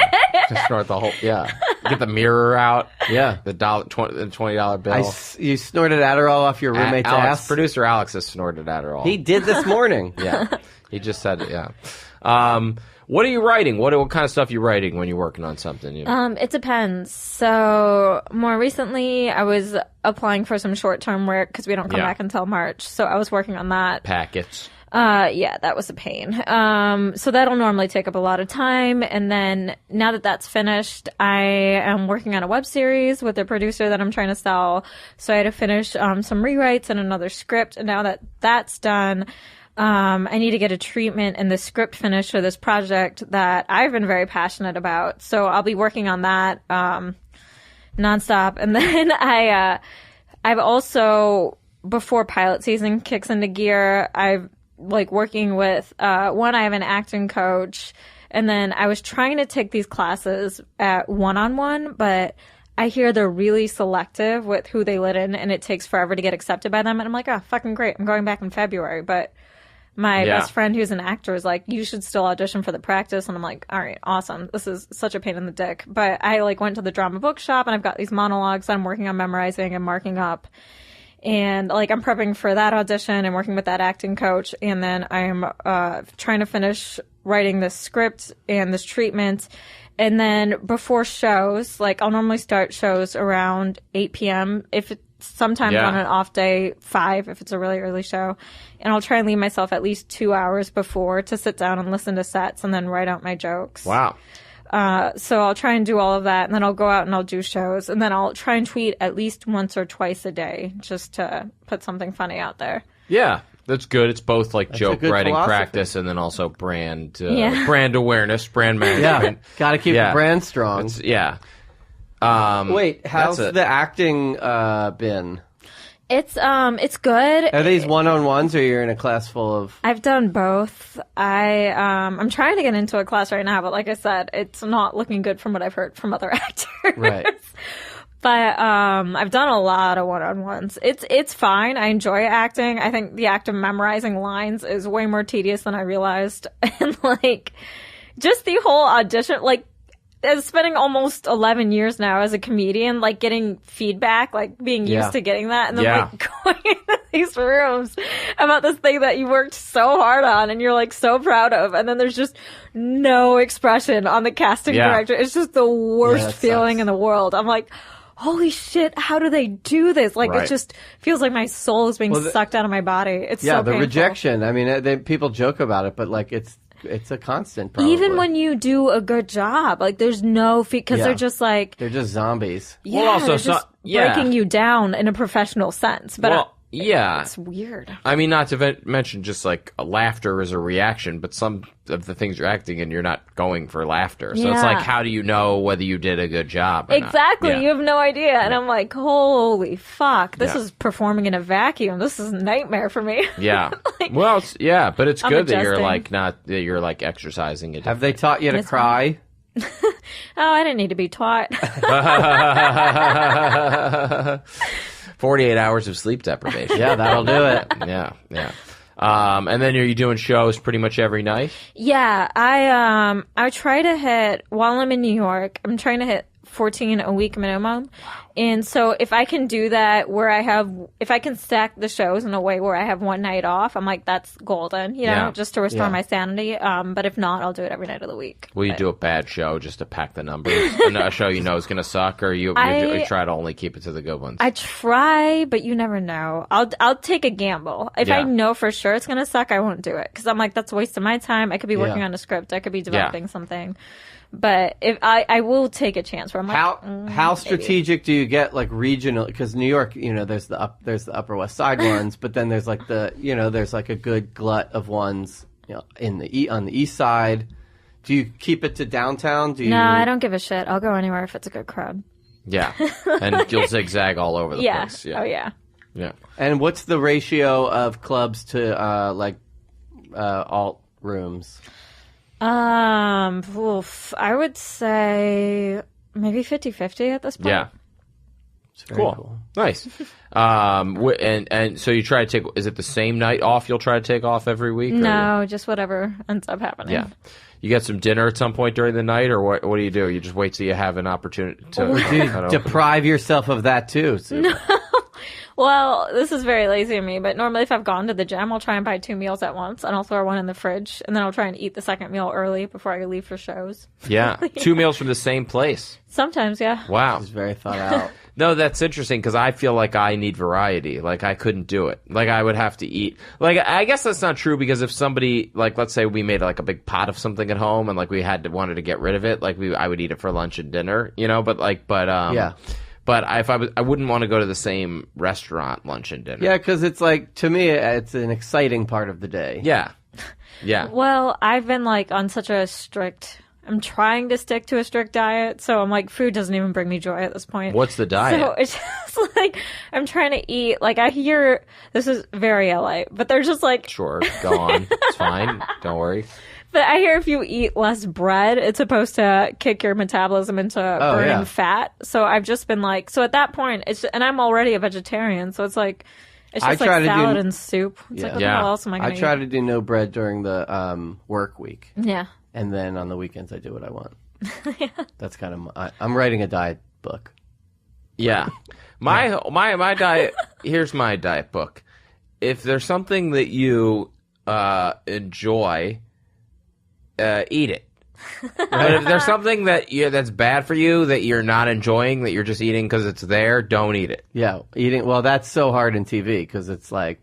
Just snort the whole. Yeah. Get the mirror out. yeah. The $20 bill. You snorted Adderall off your roommate's Alex, ass. Producer Alex has snorted Adderall. He did this morning. Yeah. He just said it. Yeah. What are you writing? What kind of stuff are you writing when you're working on something? You know? It depends. So more recently, I was applying for some short-term work because we don't come Yeah. back until March. So I was working on that. Packets. Yeah, that was a pain. So that'll normally take up a lot of time. And then now that that's finished, I am working on a web series with a producer that I'm trying to sell. So I had to finish some rewrites and another script. And now that that's done, I need to get a treatment and the script finished for this project that I've been very passionate about. So I'll be working on that nonstop. And then I've also, before pilot season kicks into gear, I've like working with I have an acting coach, and then I was trying to take these classes at one-on-one, but I hear they're really selective with who they let in, and it takes forever to get accepted by them. And I'm like, oh, fucking great. I'm going back in February. But my best friend who's an actor is like, you should still audition for the practice. And I'm like, all right, awesome. This is such a pain in the dick. But I like went to the drama bookshop, and I've got these monologues that I'm working on memorizing and marking up. And like I'm prepping for that audition and working with that acting coach. And then I'm trying to finish writing this script and this treatment. And then before shows, like I'll normally start shows around 8 p.m. if it's sometimes on an off day, 5 if it's a really early show. And I'll try and leave myself at least 2 hours before to sit down and listen to sets and then write out my jokes. Wow. So I'll try and do all of that, and then I'll go out and I'll do shows, and then I'll try and tweet at least once or twice a day just to put something funny out there. Yeah. That's good. It's both like joke good writing philosophy. practice and then also brand Yeah. awareness, brand Yeah, management. got to keep Yeah. the brand strong. Yeah. Wait, how's that's it. the acting been? It's good. Are these one-on-ones, or you're in a class full of? I've done both. I'm trying to get into a class right now, but like I said, it's not looking good from what I've heard from other actors. Right. But I've done a lot of one-on-ones. It's fine. I enjoy acting. I think the act of memorizing lines is way more tedious than I realized. And like just the whole audition, like as spending almost 11 years now as a comedian, like getting feedback, like being used to getting that, and then like going into these rooms about this thing that you worked so hard on and you're like so proud of, and then there's just no expression on the casting director. It's just the worst feeling in the world. I'm like, holy shit, how do they do this? Like, it just feels like my soul is being sucked out of my body. It's so the painful. rejection. I mean, people joke about it, but like it's a constant problem. Even when you do a good job, like there's no because they're just like they're just zombies. yeah, Well, also they're just breaking you down in a professional sense. But it's weird. I mean, not to mention just like laughter is a reaction, but some of the things you're acting in, you're not going for laughter. So it's like, how do you know whether you did a good job or Exactly. not? Yeah. You have no idea. And I'm like, holy fuck. This is performing in a vacuum. This is a nightmare for me. Yeah. Like, well, but it's I'm good that you're adjusting. like that you're like exercising it. Have they taught you to It's cry? Oh, I didn't need to be taught. 48 hours of sleep deprivation. Yeah, that'll do it. Yeah. And then are you doing shows pretty much every night? Yeah, I try to hit while I'm in New York. I'm trying to hit 14 a week minimum, And so if I can do that if I can stack the shows in a way where I have one night off, I'm like, that's golden, just to restore my sanity. But if not, I'll do it every night of the week. Will you do a bad show just to pack the numbers? A show you know is going to suck, or you try to only keep it to the good ones? I try, but you never know. I'll take a gamble. If I know for sure it's going to suck, I won't do it. Because I'm like, that's a waste of my time. I could be working on a script. I could be developing something. But if I will take a chance where I'm like, how strategic do you get, like, regional? Because New York, there's the Upper West Side ones, but then there's like there's like a good glut of ones, on the East Side. Do you keep it to downtown? No, I don't give a shit. I'll go anywhere if it's a good crowd. Yeah, and you'll zigzag all over the place. Yeah. Oh yeah. Yeah. And what's the ratio of clubs to alt rooms? I would say maybe 50-50 at this point. Yeah. Cool. Nice. And so you try to take, is it the same night off you'll try to take off every week? No, just whatever ends up happening. Yeah. You get some dinner at some point during the night, or what do? You just wait till you have an opportunity to deprive yourself of that too. No. Well, this is very lazy of me, but normally if I've gone to the gym, I'll try and buy 2 meals at once, and I'll throw one in the fridge, and then I'll try and eat the second meal early before I leave for shows. Yeah. 2 meals from the same place. Sometimes, yeah. Wow. It's very thought out. No, that's interesting, because I feel like I need variety. Like, I couldn't do it. Like, I would have to eat. Like, I guess that's not true, because if somebody, like, let's say we made, like, a big pot of something at home, and, like, we wanted to get rid of it, like, I would eat it for lunch and dinner, yeah. But I wouldn't want to go to the same restaurant lunch and dinner. Yeah, because it's like, to me, it's an exciting part of the day. Yeah. Yeah. Well, I've been like on such a I'm trying to stick to a strict diet, so I'm like, food doesn't even bring me joy at this point. What's the diet? So it's just like, I'm trying to eat, like, I hear, this is very LA, but they're just like... Sure, go on. It's fine. Don't worry. But I hear if you eat less bread, it's supposed to kick your metabolism into burning fat. So I've just been like, so at that point, and I'm already a vegetarian, so it's like, it's just like salad and soup. It's like, what the hell else am I going to eat? I try to do no bread during the work week. Yeah. And then on the weekends, I do what I want. Yeah. That's kind of I'm writing a diet book. Yeah. My diet, here's my diet book. If there's something that you enjoy, eat it. But if there's something that's bad for you that you're not enjoying, that you're just eating because it's there, don't eat it. Yeah, eating. Well, that's so hard in TV because it's like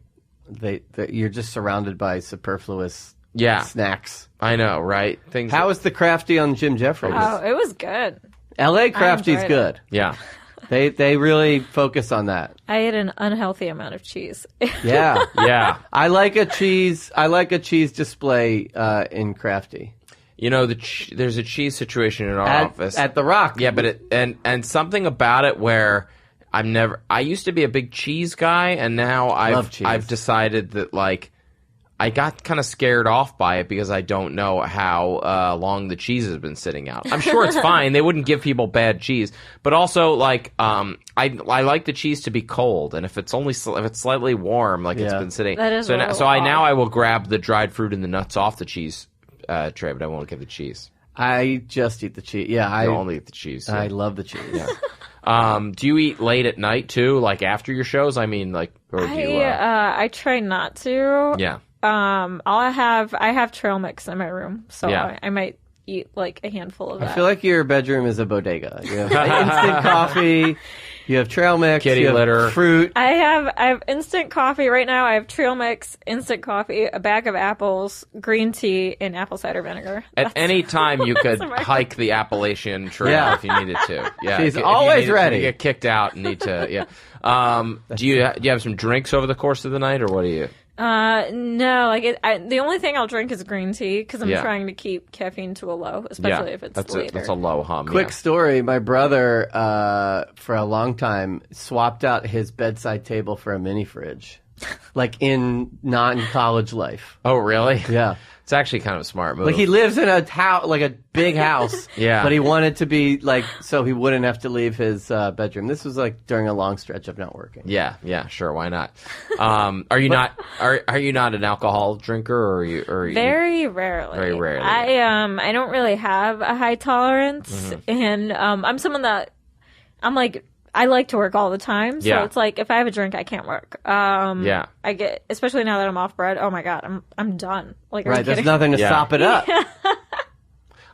you're just surrounded by superfluous snacks. I know, right? How was the Crafty on Jim Jefferies? Oh, it was good. L.A. Crafty's good. Yeah. They really focus on that. I ate an unhealthy amount of cheese. Yeah. Yeah. I like a cheese display in Crafty. You know, there's a cheese situation in our office at the Rock. Yeah, but and something about it where I used to be a big cheese guy, and now I've decided that, like, I got kind of scared off by it because I don't know how long the cheese has been sitting out. I'm sure it's fine. They wouldn't give people bad cheese, but also, like, I like the cheese to be cold, and if it's slightly warm, like it's been sitting. That is I will grab the dried fruit and the nuts off the cheese tray, but I won't get the cheese. I just eat the cheese. Yeah, I only eat the cheese. I love the cheese. Yeah. Do you eat late at night too, like after your shows? I mean, like, or do you? I try not to. Yeah. I have trail mix in my room, so I might eat like a handful of that. I feel like your bedroom is a bodega. You have instant coffee, you have trail mix, kitty litter, fruit. I have instant coffee right now. I have trail mix, instant coffee, a bag of apples, green tea, and apple cider vinegar. At any time, you could hike the Appalachian Trail if you needed to. Yeah, she's always ready. You get kicked out and need to. Yeah. Do you have some drinks over the course of the night, or what do you? No, like the only thing I'll drink is green tea because I'm trying to keep caffeine to a low, especially if it's later. That's a low hum. Quick story: my brother, for a long time, swapped out his bedside table for a mini fridge, like in non-college life. Oh, really? Yeah. It's actually kind of a smart move. Like, he lives in a house, like a big house. Yeah. But he wanted to be like, so he wouldn't have to leave his bedroom. This was like during a long stretch of not working. Yeah. Yeah. Sure. Why not? Are you not an alcohol drinker, or are you? Very rarely. Very rarely. I don't really have a high tolerance, and I'm someone that I'm like, I like to work all the time, so Yeah. it's like if I have a drink, I can't work. Yeah. I get, especially now that I'm off bread. Oh my god, I'm done. Like, are you Right, there's kidding? nothing to Yeah. sop it up.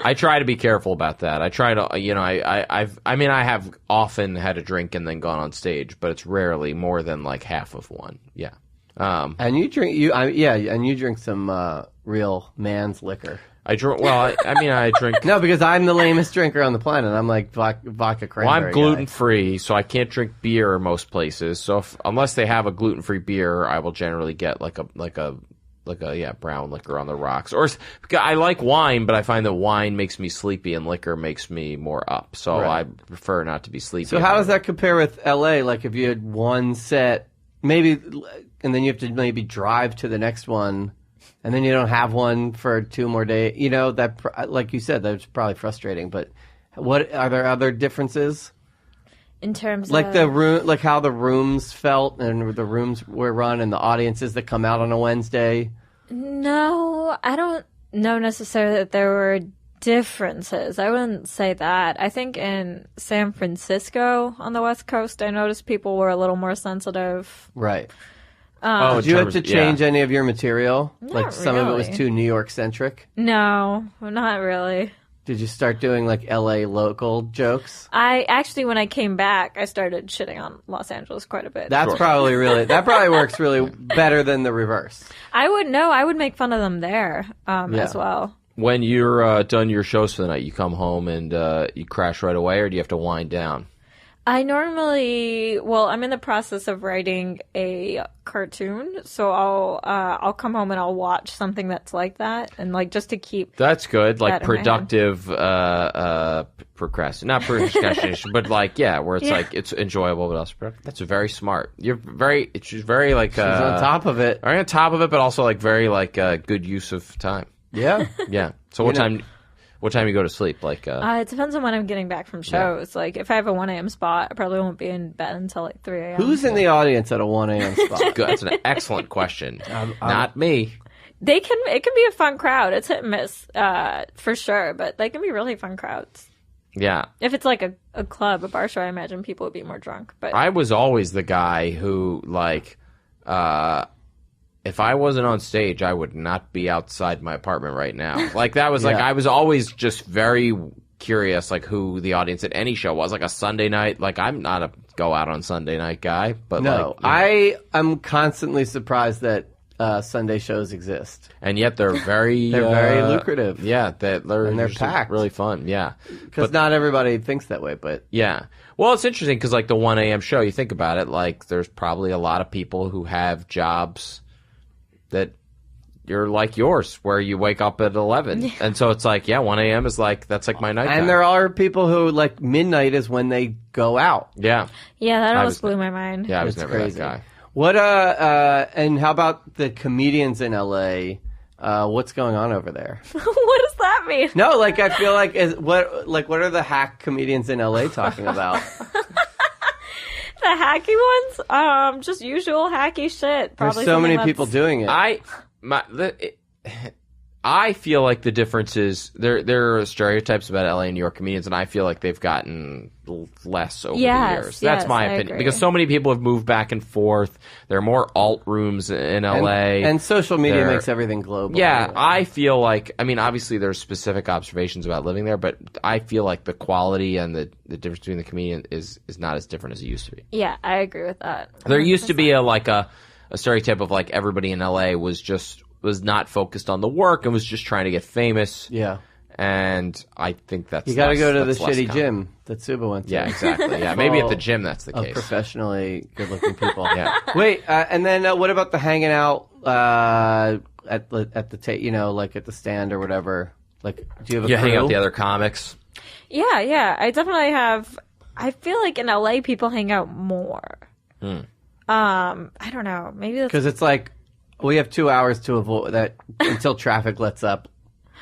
I try to be careful about that. I try to, I have often had a drink and then gone on stage, but it's rarely more than like half of one. Yeah. And you drink some real man's liquor. I drink. Well, I drink. No, because I'm the lamest drinker on the planet. I'm like vodka Well, cranberry. I'm gluten free, so I can't drink beer most places. So unless they have a gluten free beer, I will generally get like a brown liquor on the rocks. Or I like wine, but I find that wine makes me sleepy and liquor makes me more up. So Right. I prefer not to be sleepy. So how does that compare with LA? Like if you had one set, maybe, and then you have to maybe drive to the next one, and then you don't have one for 2 more days. You know, that, like you said, that's probably frustrating. But what are there other differences? In terms Like of the room, like how the rooms felt and the rooms were run and the audiences that come out on a Wednesday. No, I don't know necessarily that there were differences. I wouldn't say that. I think in San Francisco on the West Coast, I noticed people were a little more sensitive. Right. Oh, Did you have to change any of your material? Not Like some of it was really. too New York centric. No, not really. Did you start doing like LA local jokes? I actually, when I came back, I started shitting on Los Angeles quite a bit. That's probably that probably works really better than the reverse. I would make fun of them there as well. When you're done your shows for the night, you come home and you crash right away, or do you have to wind down? I'm in the process of writing a cartoon, so I'll come home and I'll watch something that's like that, and like just to keep. That's good, like that in my head. productive not procrastination, but like where it's like it's enjoyable, but also productive. That's very smart. She's very like She's on top of it. very on top of it, but also like very like good use of time. Yeah. Yeah. So what time you go to sleep? Like It depends on when I'm getting back from shows. Like if I have a 1 a.m. spot, I probably won't be in bed until like 3 a.m. Who's in the audience at a 1 a.m. spot? good. That's an excellent question. Not me. It can be a fun crowd. It's hit and miss for sure, but they can be really fun crowds. Yeah. If it's like a club, a bar show, I imagine people would be more drunk. But I was always the guy who like if I wasn't on stage, I would not be outside my apartment right now. Like that was like I was always just very curious, like who the audience at any show was. Like a Sunday night, like I'm not a go out on Sunday night guy, but No, I am constantly surprised that Sunday shows exist. and yet they're very very lucrative. Yeah, they're they're just packed. really fun. Yeah, Because not everybody thinks that way, but yeah. Well, it's interesting because like the 1 a.m. show, you think about it, like there's probably a lot of people who have jobs that you're like yours, where you wake up at 11. And so it's like, 1 a.m. is like, that's like my nighttime. and there are people who like midnight is when they go out. Yeah. yeah, that I always was- blew my mind. Yeah, I was It's never crazy. that guy. What and how about the comedians in LA? What's going on over there? What does that mean? No, like I feel like what are the hack comedians in LA talking about? The hacky ones? Just usual hacky shit. There's Probably so many something people that's- doing it. I feel like the difference is there are stereotypes about LA and New York comedians, and I feel like they've gotten less over the years. That's my I opinion. agree. Because so many people have moved back and forth. There are more alt rooms in LA. and social media There- makes everything global. Yeah, anyway. I feel like, I mean, obviously there's specific observations about living there, but I feel like the quality and the difference between the comedian is not as different as it used to be. Yeah, I agree with that. There used to be a stereotype of like everybody in LA was not focused on the work and was just trying to get famous. Yeah. And I think that's You got to go to the that's less shitty common. gym that Suba went to. Yeah, exactly. Yeah, maybe at the Full gym that's the Of case. professionally good-looking people. Yeah. Wait, and then what about the hanging out at the like at the stand or whatever? Like, do you have a You crew? hang out with the other comics. Yeah, I definitely have. I feel like in LA people hang out more. I don't know. Maybe that's Because it's like we have 2 hours to avoid that until traffic lets up,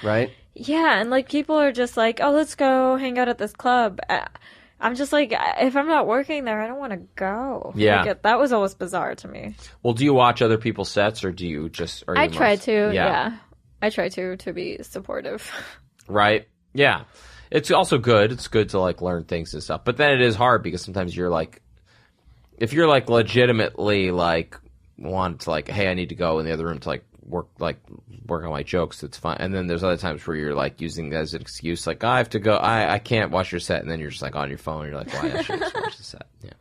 right? yeah, and like people are just like, oh, let's go hang out at this club. I'm just like, if I'm not working there, I don't want to go. Yeah. Like, that was always bizarre to me. Well, do you watch other people's sets or do you just? Are you I try most- to. Yeah. I try to be supportive. Right. Yeah. It's also good. It's good to like learn things and stuff. But then it is hard because sometimes you're like, if you're like legitimately like want to like, hey, I need to go in the other room to like work on my jokes, it's fine. And then there's other times where you're like using it as an excuse, like I have to go, I can't watch your set, and then you're just like on your phone. And you're like, why I should just watch the set? Yeah.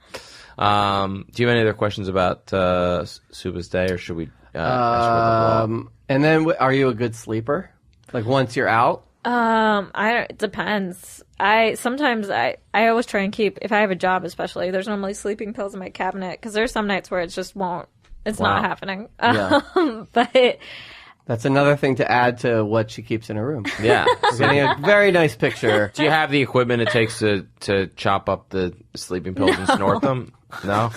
Do you have any other questions about Subhah's day, or should we? And then, are you a good sleeper? Like once you're out? It depends. Sometimes I always try and keep, if I have a job especially, there's normally sleeping pills in my cabinet, because there's some nights where it just won't. It's not happening. Yeah. But that's another thing to add to what she keeps in her room. Yeah. Getting a very nice picture. Do you have the equipment it takes to chop up the sleeping pills and snort them? No?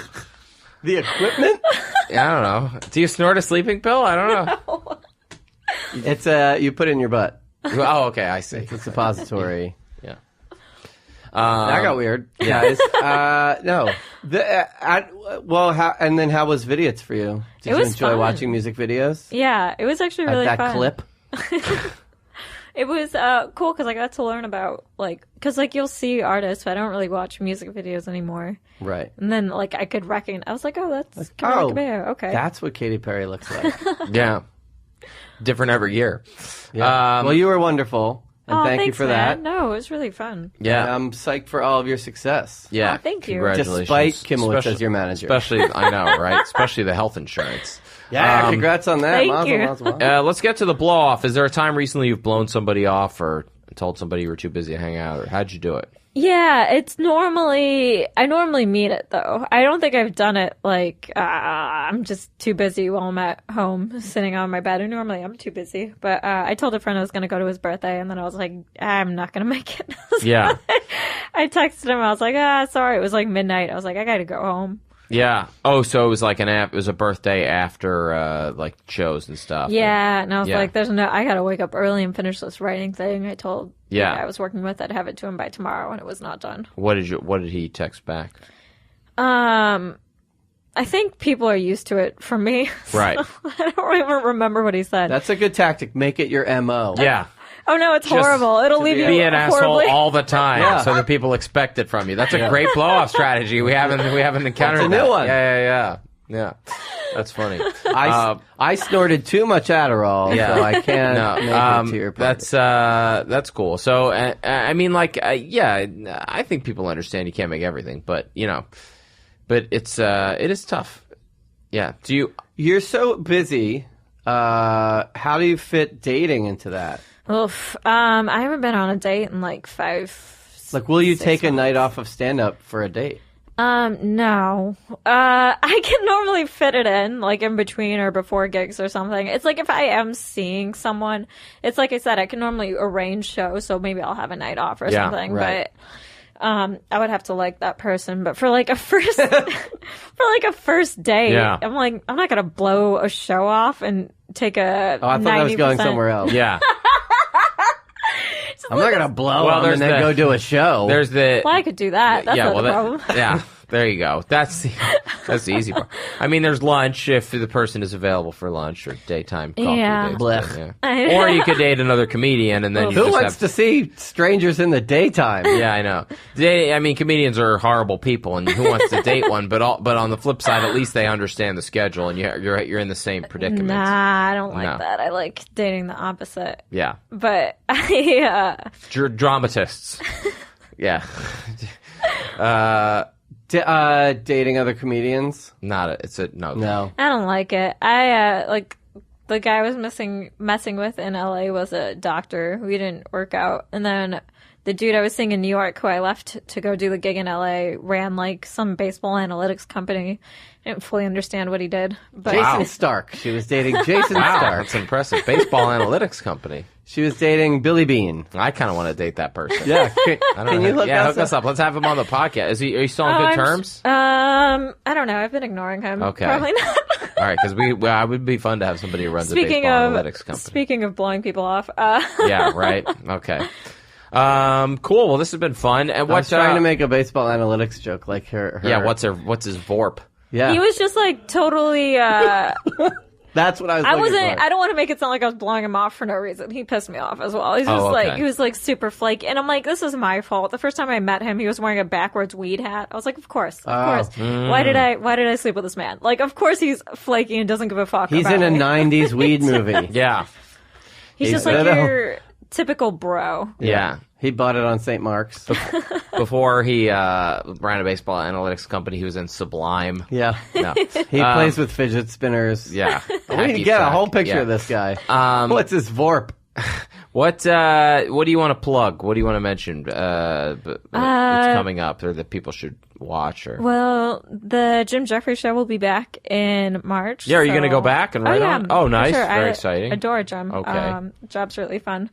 The equipment? Yeah, I don't know. Do you snort a sleeping pill? I don't know. It's you put it in your butt. Oh, okay, I see. It's a suppository. Yeah. That got weird, guys. No. And then how was Vidiots for you? Did you enjoy fun. watching music videos? Yeah, it was actually really At that fun. clip? It was cool because I got to learn about, like, because, like, you'll see artists, but I don't really watch music videos anymore. Right. And then, like, I could recognize, I was like, oh, that's Camila Cabello. Okay. That's what Katy Perry looks like. Yeah. Different every year. Yeah. Well, you were wonderful, and thank you thanks, for man. that. No, it was really fun. Yeah. And I'm psyched for all of your success. Yeah. Oh, thank you. Congratulations. Despite Kimowitz as your manager. Especially, I know, right? Especially the health insurance. Yeah, congrats on that. Thank Mazel, you. mazel, mazel. Let's get to the blow off. Is there a time recently you've blown somebody off or told somebody you were too busy to hang out, or how'd you do it? Yeah, I normally mean it, though. I don't think I've done it, like, I'm just too busy while I'm at home sitting on my bed. And normally I'm too busy. But I told a friend I was going to go to his birthday, and then I was like, I'm not going to make it. Yeah. I texted him. I was like, sorry. It was like midnight. I was like, I got to go home. Yeah. Oh, so it was like it was a birthday after like shows and stuff. Yeah, and I was Yeah. like, I got to wake up early and finish this writing thing. I told the Yeah. guy I was working with I'd have it to him by tomorrow, and it was not done. What did he text back? I think people are used to it from me. Right. I don't even remember what he said. That's a good tactic. Make it your MO. Yeah. Oh no, it's horrible. It'll leave you Be an asshole horribly. all the time, Yeah. so that people expect it from you. That's a great blow off strategy. We haven't encountered That's a new that. one. Yeah. That's funny. I snorted too much Adderall, so I can't make it to your party. That's cool. So I mean, like, I think people understand you can't make everything, but it is tough. Yeah. You're so busy. How do you fit dating into that? Oof. I haven't been on a date in like 5. Like, will you 6 take a months. night off of stand-up for a date? No. I can normally fit it in, like in between or before gigs or something. It's like if I am seeing someone, it's like I said, I can normally arrange shows, so maybe I'll have a night off or something. right. But I would have to like that person. But for like a first date, Yeah. I'm like, I'm not gonna blow a show off and take a. Oh, I thought I was going 90%. somewhere else. Yeah. I'm not going to blow Well, them and then go do a show. There's the Well, I could do that. That's not a problem. Yeah, there you go. That's the easy part. I mean, there's lunch if the person is available for lunch or daytime coffee Yeah. dates. Blech. Yeah. Or you could date another comedian and then you Who just wants to see strangers in the daytime? Yeah, I know. Comedians are horrible people, and who wants to date one? But on the flip side, at least they understand the schedule, and you're in the same predicament. Nah, I don't like No. that. I like dating the opposite. Yeah, But dramatists. Yeah, Dating other comedians? no. No. I don't like it. I like the guy I was messing with in LA was a doctor. We didn't work out, and then the dude I was seeing in New York, who I left to go do the gig in LA, ran like some baseball analytics company. I didn't fully understand what he did, but Jason Stark. She was dating Jason Wow, Stark. that's impressive. Baseball analytics company. She was dating Billy Bean. I kind of want to date that person. Yeah. I don't Can know. you hook us up? Let's have him on the podcast. Are you still on good terms? I don't know. I've been ignoring him. Okay. Probably not. All right, because it would be fun to have somebody who runs a Speaking baseball of analytics company. speaking of blowing people off, Yeah, right. Okay. Cool. Well, this has been fun. And I was what? trying to make a baseball analytics joke like her. Yeah. What's his VORP? Yeah. he was just like totally. That's what I was I looking wasn't. for. I don't want to make it sound like I was blowing him off for no reason. He pissed me off as well. He's just okay. he was like super flaky, and I'm like, this is my fault. The first time I met him, he was wearing a backwards weed hat. I was like, of course. Why did I sleep with this man? Like, of course he's flaky and doesn't give a fuck. He's about in a me. '90s weed movie. Yeah. He's just like your typical bro. Yeah. He bought it on St. Mark's. Before he ran a baseball analytics company, he was in Sublime. Yeah. No. He plays with fidget spinners. Yeah. We need to get a whole picture of this guy. What's his VORP? What do you want to plug? What do you want to mention? It's coming up, or that people should watch, or Well, the Jim Jefferies Show will be back in March. yeah, are you going to go back and write on? Oh, nice, sure. very I exciting. Adore Jim. Okay. Job's really fun.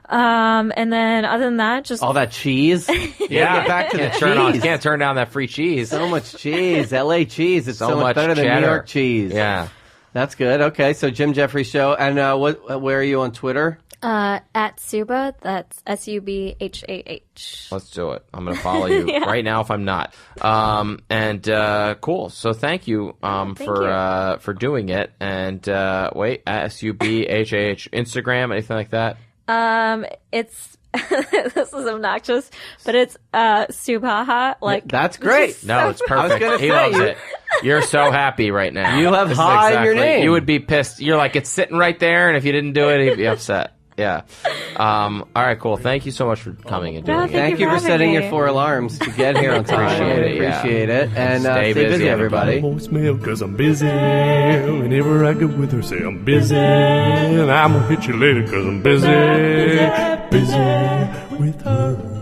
And then other than that, just All that cheese. Yeah, get back to the cheese. Can't turn down that free cheese. So much cheese. LA cheese. It's so much much better than New cheddar. York cheese. Yeah. That's good. Okay, so Jim Jefferies Show. And where are you on Twitter? at Subhah. That's Subhah. Let's do it. I'm going to follow you right now if I'm not. Cool. So thank you for doing it. And wait, Subhah, Instagram, anything like that? It's this is obnoxious, but it's Subhah. Like That's great. No, it's perfect. gonna He say, loves you- it. You're so happy right now. You have This is Ha in your name. You would be pissed. You're like, it's sitting right there, and if you didn't do it, he'd be upset. Yeah. All right, cool. Thank you so much for coming and doing it. Thank you for having setting me. your 4 alarms to get here on time. Appreciate it, yeah. Appreciate it. And Stay stay busy, busy, everybody. Voicemail cause I'm busy. Whenever I get with her, say I'm busy. And I'm gonna hit you later cause I'm busy. Busy with her.